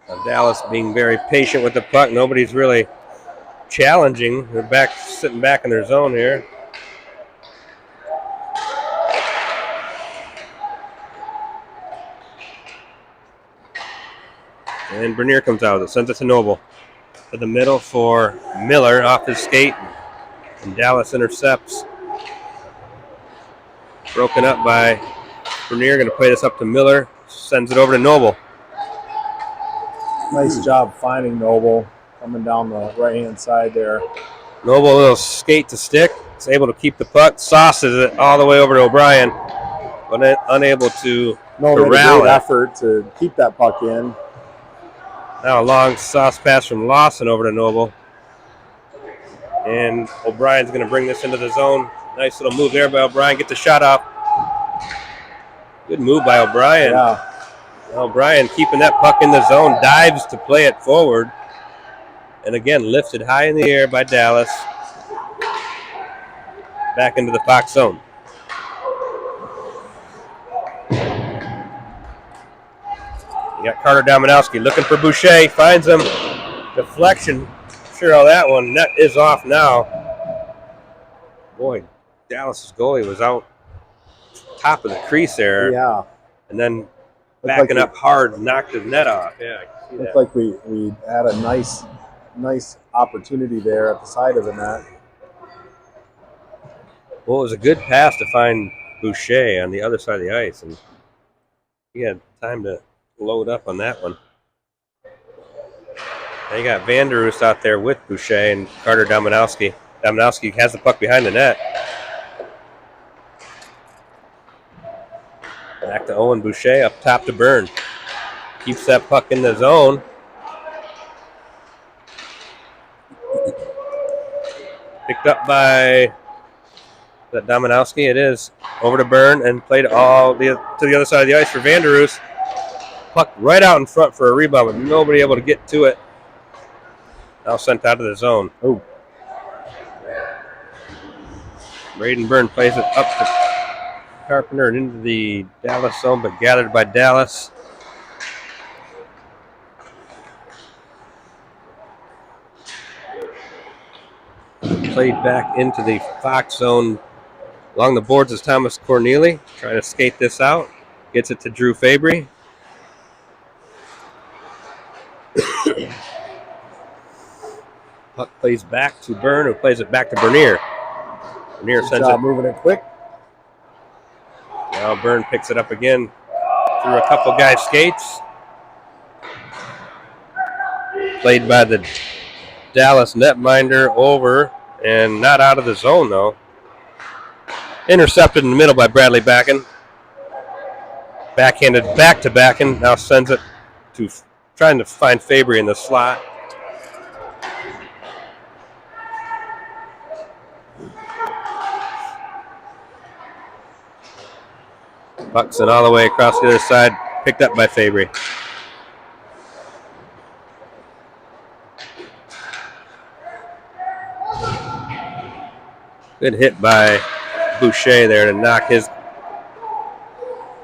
Now Dallas being very patient with the puck. Nobody's really challenging. They're sitting back in their zone here. And Bernier comes out with it, sends it to Noble. To the middle for Miller off his skate. And Dallas intercepts. Broken up by Bernier, going to play this up to Miller. Sends it over to Noble. Nice job finding Noble coming down the right-hand side there. Noble, a little skate to stick. Is able to keep the puck. Sauces it all the way over to O'Brien. But unable to Noble made a corral great it. effort to keep that puck in. Now a long sauce pass from Lawson over to Noble. And O'Brien's going to bring this into the zone. Nice little move there by O'Brien. Get the shot off. Good move by O'Brien. Yeah. O'Brien keeping that puck in the zone. Dives to play it forward. And again, lifted high in the air by Dallas. Back into the Fox zone. You got Carter Dominowski looking for Boucher. Finds him. Deflection. Sure how that one. Net is off now. Boy, Dallas's goalie was out top of the crease there. Yeah. And then backing up hard, knocked the net off. Yeah, I can see Looked that. like we had a nice opportunity there at the side of the net. Well, it was a good pass to find Boucher on the other side of the ice, and he had time to load up on that one. Now you got Van der Roos out there with Boucher and Carter Dominowski. Dominowski has the puck behind the net. Back to Owen Boucher, up top to Byrne. Keeps that puck in the zone. Picked up by that Dominowski. It is over to Byrne and played all to the other side of the ice for Van der Roos. Puck right out in front for a rebound, but nobody able to get to it. Now sent out of the zone. Oh. Braden Byrne plays it up to Carpenter and into the Dallas zone, but gathered by Dallas. Played back into the Fox zone. Along the boards is Thomas Corneli, trying to skate this out. Gets it to Drew Fabry. Puck plays back to Byrne, who plays it back to Bernier. Bernier sends it. Moving it quick. Now Byrne picks it up again through a couple guys' skates. Played by the Dallas netminder over and not out of the zone, though. Intercepted in the middle by Bradley Backen. Backhanded back to Backen. Now sends it to trying to find Fabry in the slot. Buxton all the way across the other side, picked up by Fabry. Good hit by Boucher there to knock his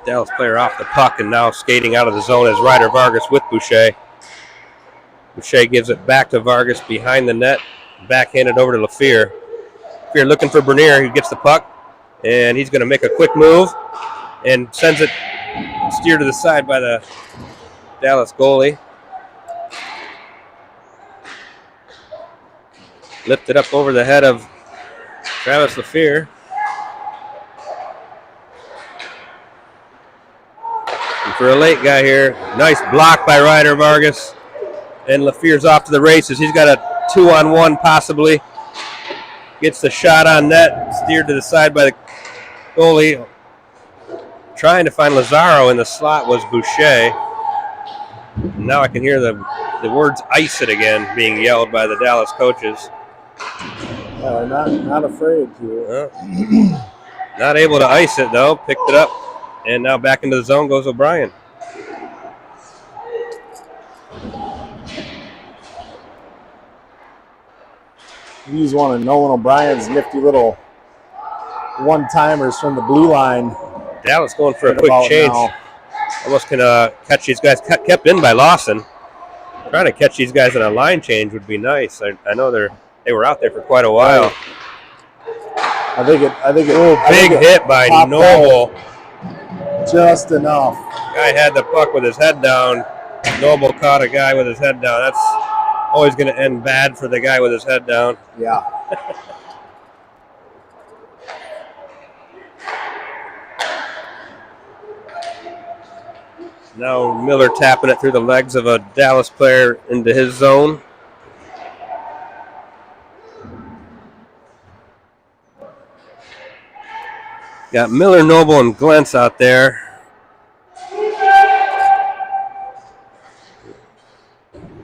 Dallas player off the puck, and now skating out of the zone is Ryder Vargas with Boucher. Boucher gives it back to Vargas behind the net, backhanded over to LaFear. LaFear looking for Bernier, who gets the puck, and he's going to make a quick move and sends it steered to the side by the Dallas goalie. Lifted up over the head of Travis LaFear. And for a late guy here, nice block by Ryder Vargas. And LaFear's off to the races. He's got a 2-on-1 possibly. Gets the shot on net, steered to the side by the goalie. Trying to find Lazaro in the slot was Boucher. Now I can hear the words "ice it" again being yelled by the Dallas coaches. Not afraid to. Not able to ice it though. Picked it up, and now back into the zone goes O'Brien. Use one of Nolan O'Brien's nifty little one-timers from the blue line. Dallas going for a quick change. Now. Almost can catch these guys. Kept in by Lawson. Trying to catch these guys in a line change would be nice. I know they were out there for quite a while. I think it. Big hit by Noble. Just enough. Guy had the puck with his head down. Noble caught a guy with his head down. That's always going to end bad for the guy with his head down. Yeah. Now Miller tapping it through the legs of a Dallas player into his zone. Got Miller, Noble, and Glentz out there.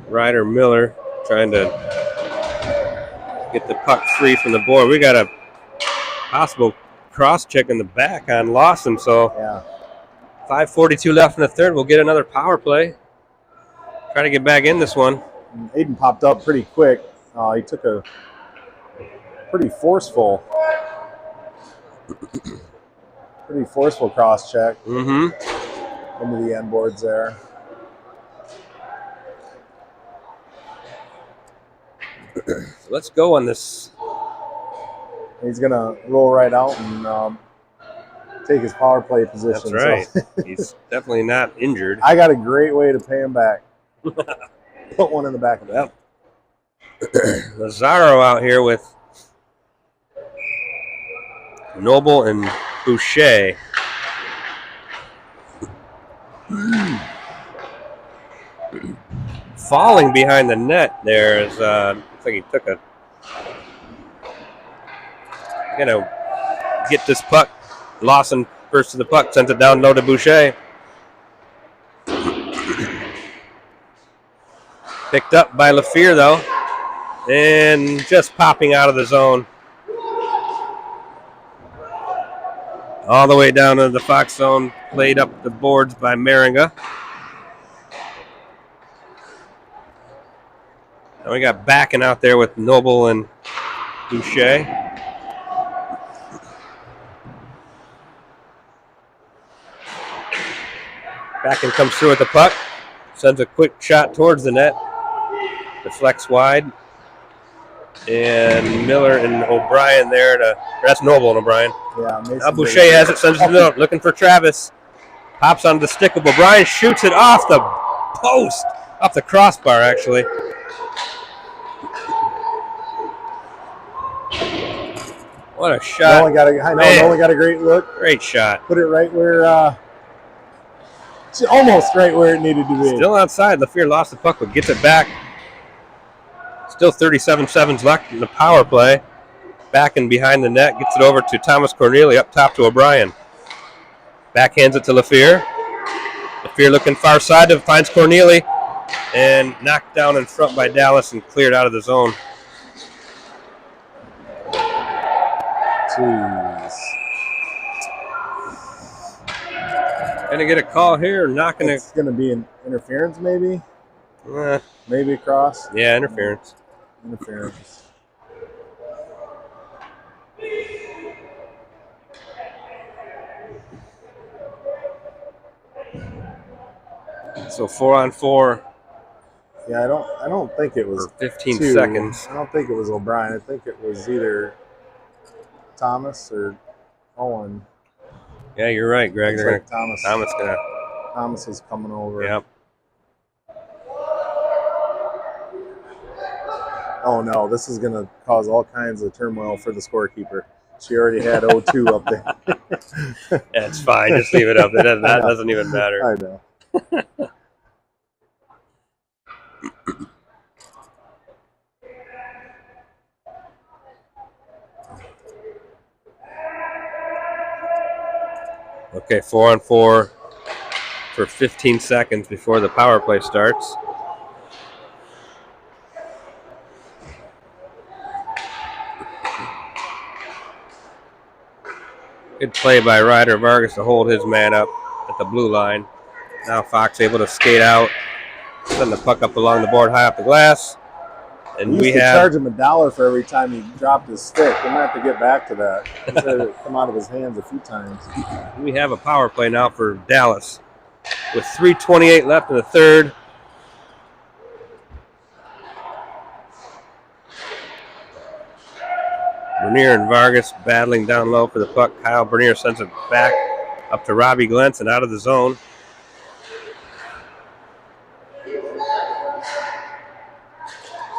Ryder Miller trying to get the puck free from the board. We got a possible cross check in the back on Lawson, so yeah. 5:42 left in the third. We'll get another power play. Try to get back in this one. Aiden popped up pretty quick. He took a pretty forceful cross check into the end boards there. Let's go on this. He's going to roll right out and take his power play position. That's right. So. He's definitely not injured. I got a great way to pay him back. Put one in the back of the net. Lazaro out here with Noble and Boucher. Falling behind the net there is looks like he took a gonna get this puck. Lawson first to the puck, sends it down low to Boucher. Picked up by LaFear though, and just popping out of the zone. All the way down to the Fox zone, played up the boards by Maringa. And we got Backen out there with Noble and Boucher. Backen comes through with the puck, sends a quick shot towards the net, deflects wide, and Miller and O'Brien there that's Noble and O'Brien. Yeah, now Boucher has it, sends it to the middle, looking for Travis. Pops onto the stick of O'Brien, shoots it off the post, off the crossbar actually. What a shot. Nolan got a great look. Great shot. Put it right where, almost right where it needed to be. Still outside. LaFear lost the puck, but gets it back. Still 37 seconds left in the power play. Back and behind the net, gets it over to Thomas Corneli, up top to O'Brien. Backhands it to LaFear. LaFear looking far side, finds Corneli, and knocked down in front by Dallas and cleared out of the zone. Jeez. Gonna get a call here, not gonna. It's gonna be an interference, maybe. Maybe a cross. Yeah, interference. Interference. So 4-on-4. Yeah, I don't think it was 15 two. seconds. I don't think it was O'Brien. I think it was either Thomas or Owen. Yeah, you're right, Greg. It's like Thomas. Thomas is coming over. Yep. Oh no, this is gonna cause all kinds of turmoil for the scorekeeper. She already had 0-2 up there. That's fine. Just leave it up. That doesn't even matter. I know. Okay, 4-on-4 for 15 seconds before the power play starts. Good play by Ryder Vargas to hold his man up at the blue line. Now Fox able to skate out, send the puck up along the board high off the glass. And we have charge him $1 for every time he dropped his stick. We're gonna have to get back to that. He's had it come out of his hands a few times. We have a power play now for Dallas with 3:28 left in the third. Bernier and Vargas battling down low for the puck. Kyle Bernier sends it back up to Robbie Glenson out of the zone.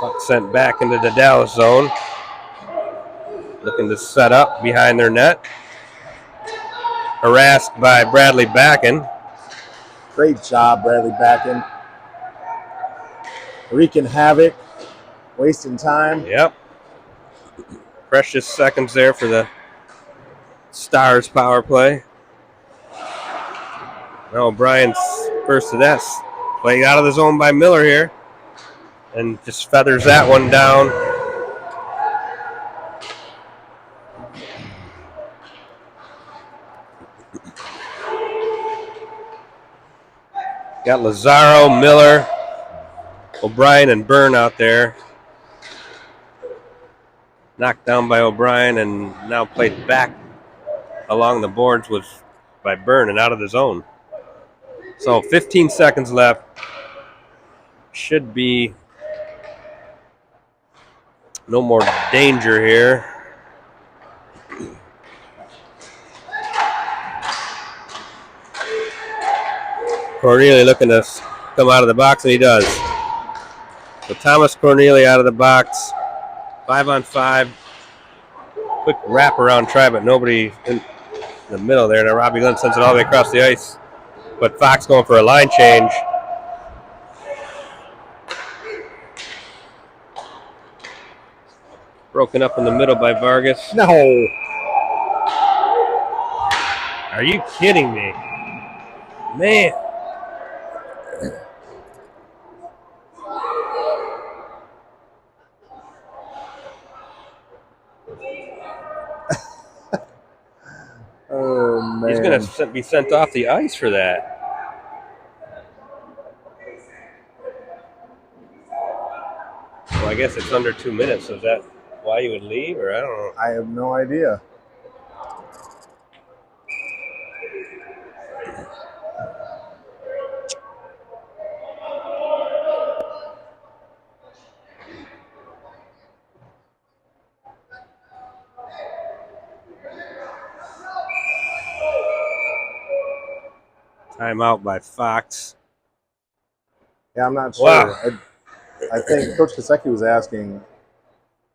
Puck sent back into the Dallas zone. Looking to set up behind their net. Harassed by Bradley Backen. Great job, Bradley Backen. Wreaking havoc, wasting time. Yep. Precious seconds there for the Stars power play. Now O'Brien's first to that. Played out of the zone by Miller here. And just feathers that one down. Got Lazaro, Miller, O'Brien, and Byrne out there. Knocked down by O'Brien and now played back along the boards by Byrne and out of the zone. So 15 seconds left. Should be no more danger here. Corneli looking to come out of the box, and he does. So Thomas Corneli out of the box. 5-on-5. Quick wraparound try, but nobody in the middle there. Now Robbie Glenn sends it all the way across the ice. But Fox going for a line change. Broken up in the middle by Vargas. No. Are you kidding me? Man. Oh, man. He's going to be sent off the ice for that. Well, I guess it's under 2 minutes. So is that why you would leave, or I don't know? I have no idea. Timeout by Fox. Yeah, I'm not sure. Wow. I think Coach Kosecki was asking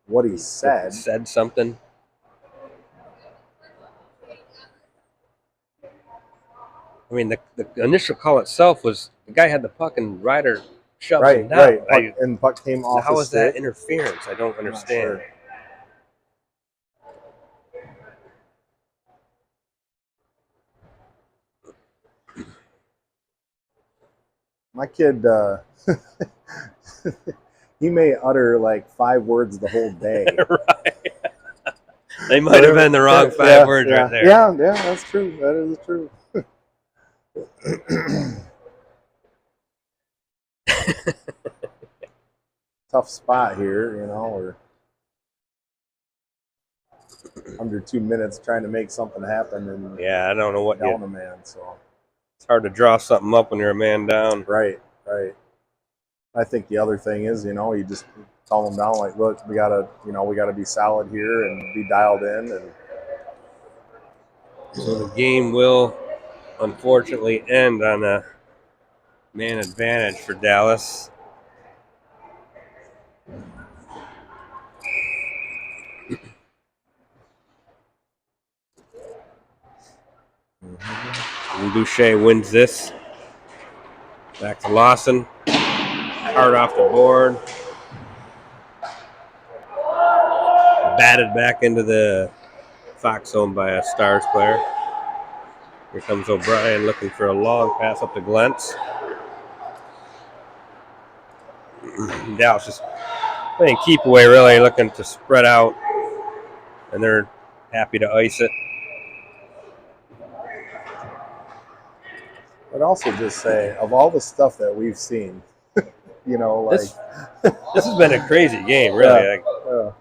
what he said. Said something. I mean, the initial call itself was the guy had the puck and Ryder shoves Right, him down. right. And puck came off How his is that stick. interference? I don't I'm not understand. sure. My kid, he may utter like 5 words the whole day. Right. They might have been the wrong 5 words right there. Yeah, that's true. That is true. Tough spot here, you know. We're under 2 minutes trying to make something happen, and Yeah, I don't know what down a man. So it's hard to draw something up when you're a man down. right. I think the other thing is, you know, you just tell them down like, look, we gotta be solid here and be dialed in. And so the game will unfortunately end on a man advantage for Dallas. And Boucher wins this. Back to Lawson. Hard off the board. Batted back into the Fox zone by a Stars player. Here comes O'Brien looking for a long pass up to Glentz. Dallas just playing keep away, really looking to spread out, and they're happy to ice it. I'd also just say, of all the stuff that we've seen, you know, like this has been a crazy game, really. Yeah.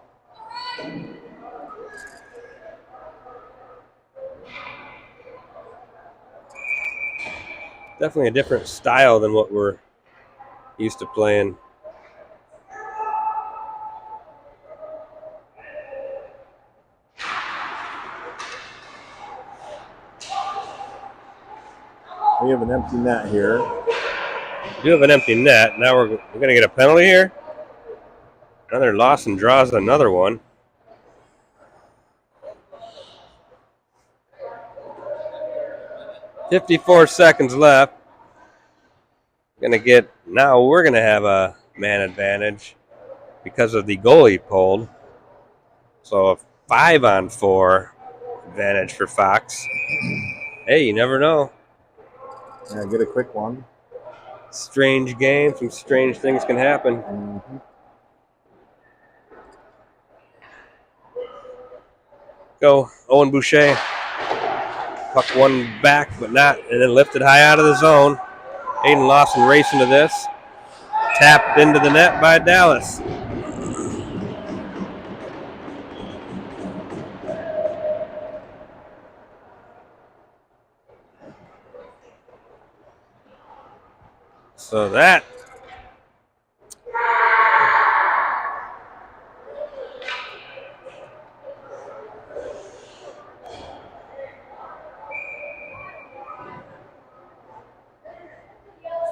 Definitely a different style than what we're used to playing. We have an empty net here. We do have an empty net. Now we're going to get a penalty here. Another Lawson draws another one. .54 seconds left. We're going to have a man advantage because of the goalie pulled. So a 5-on-4 advantage for Fox. Hey, you never know. Yeah, get a quick one. Strange game. Some strange things can happen. Mm-hmm. Go, Owen Boucher. Puck one back, but not, and then lifted high out of the zone. Aiden Lawson racing to this. Tapped into the net by Dallas. So that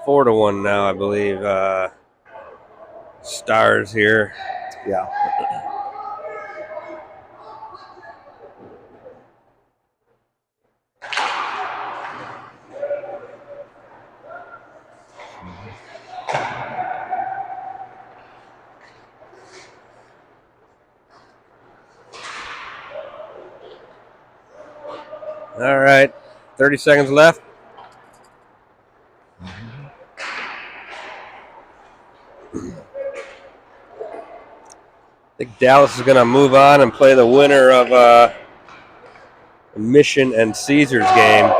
four to 1 now, I believe. Stars here. Yeah. All right, 30 seconds left. I think Dallas is going to move on and play the winner of Mission and Caesars game.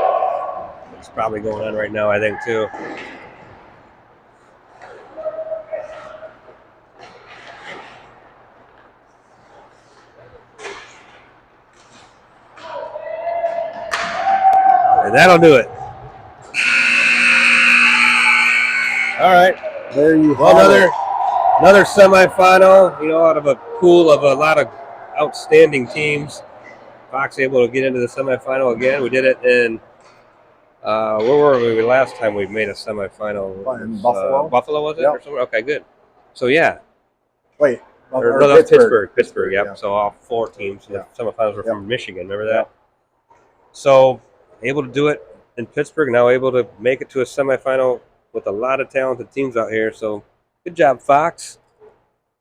It's probably going on right now, I think, too. And that'll do it. All right. There you well, have it. Another semifinal, out of a pool of a lot of outstanding teams. Fox able to get into the semifinal again. We did it in, where were we last time we made a semifinal? In Buffalo. Buffalo, was it? Yep. Or somewhere? Okay, good. So, yeah. Wait. No, that was Pittsburgh, yep. Yeah. So all 4 teams in the semifinals were from Michigan. Remember that? So able to do it in Pittsburgh, now able to make it to a semifinal with a lot of talented teams out here. So good job, Fox.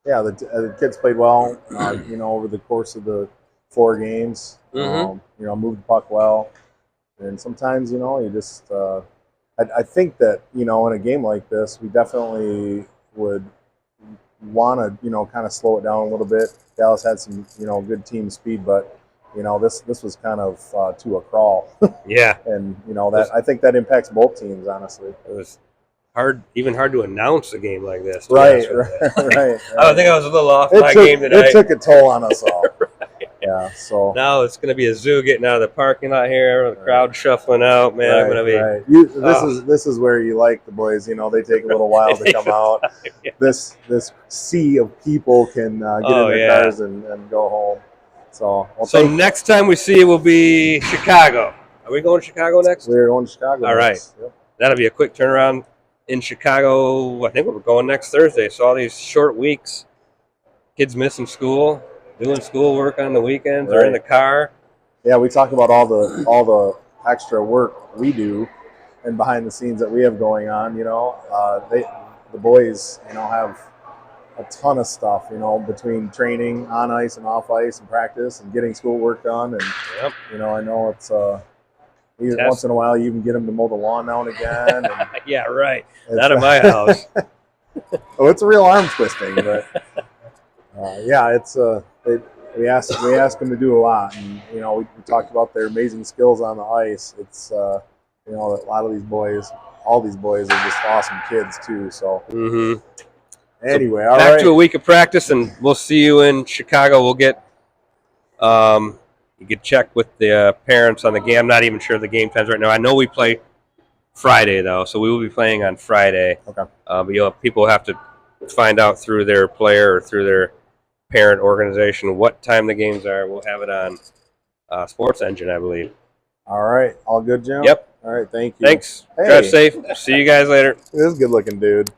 Yeah, the kids played well. Over the course of the 4 games, moved the puck well, and sometimes you just. I think that in a game like this, we definitely would want to kind of slow it down a little bit. Dallas had some good team speed, but this was kind of to a crawl. Yeah, and that I think that impacts both teams, honestly. It was even hard to announce a game like this. Right. I think I was a little off my game tonight. It took a toll on us all. Yeah, so now it's going to be a zoo getting out of the parking lot here, the crowd shuffling out. Man, I'm going to be. This is where you like the boys. They take a little while to come out. Yeah. This sea of people can get in their cars and go home. So next time we see you will be Chicago. Are we going to Chicago next? We're going to Chicago. All right, yep. That'll be a quick turnaround in Chicago. I think we're going next Thursday. So all these short weeks, kids missing school. Doing schoolwork on the weekends or in the car. Yeah, we talk about all the extra work we do and behind the scenes that we have going on. The boys have a ton of stuff. Between training on ice and off ice and practice and getting schoolwork done. And I know it's once in a while you even get them to mow the lawn now and again. And yeah, right. Not at my house. Oh, it's a real arm twisting, but it's we ask them to do a lot, and we talked about their amazing skills on the ice. It's a lot of these boys, all these boys are just awesome kids too. So anyway, so back to a week of practice, and we'll see you in Chicago. We'll get you could check with the parents on the game. I'm not even sure of the game times right now. I know we play Friday though, so we will be playing on Friday. Okay, but people have to find out through their player or through their parent organization what time the games are. We'll have it on Sports Engine, I believe. All right. All good, Jim? Yep. All right. Thank you. Thanks. Drive safe. See you guys later. This is a good looking dude.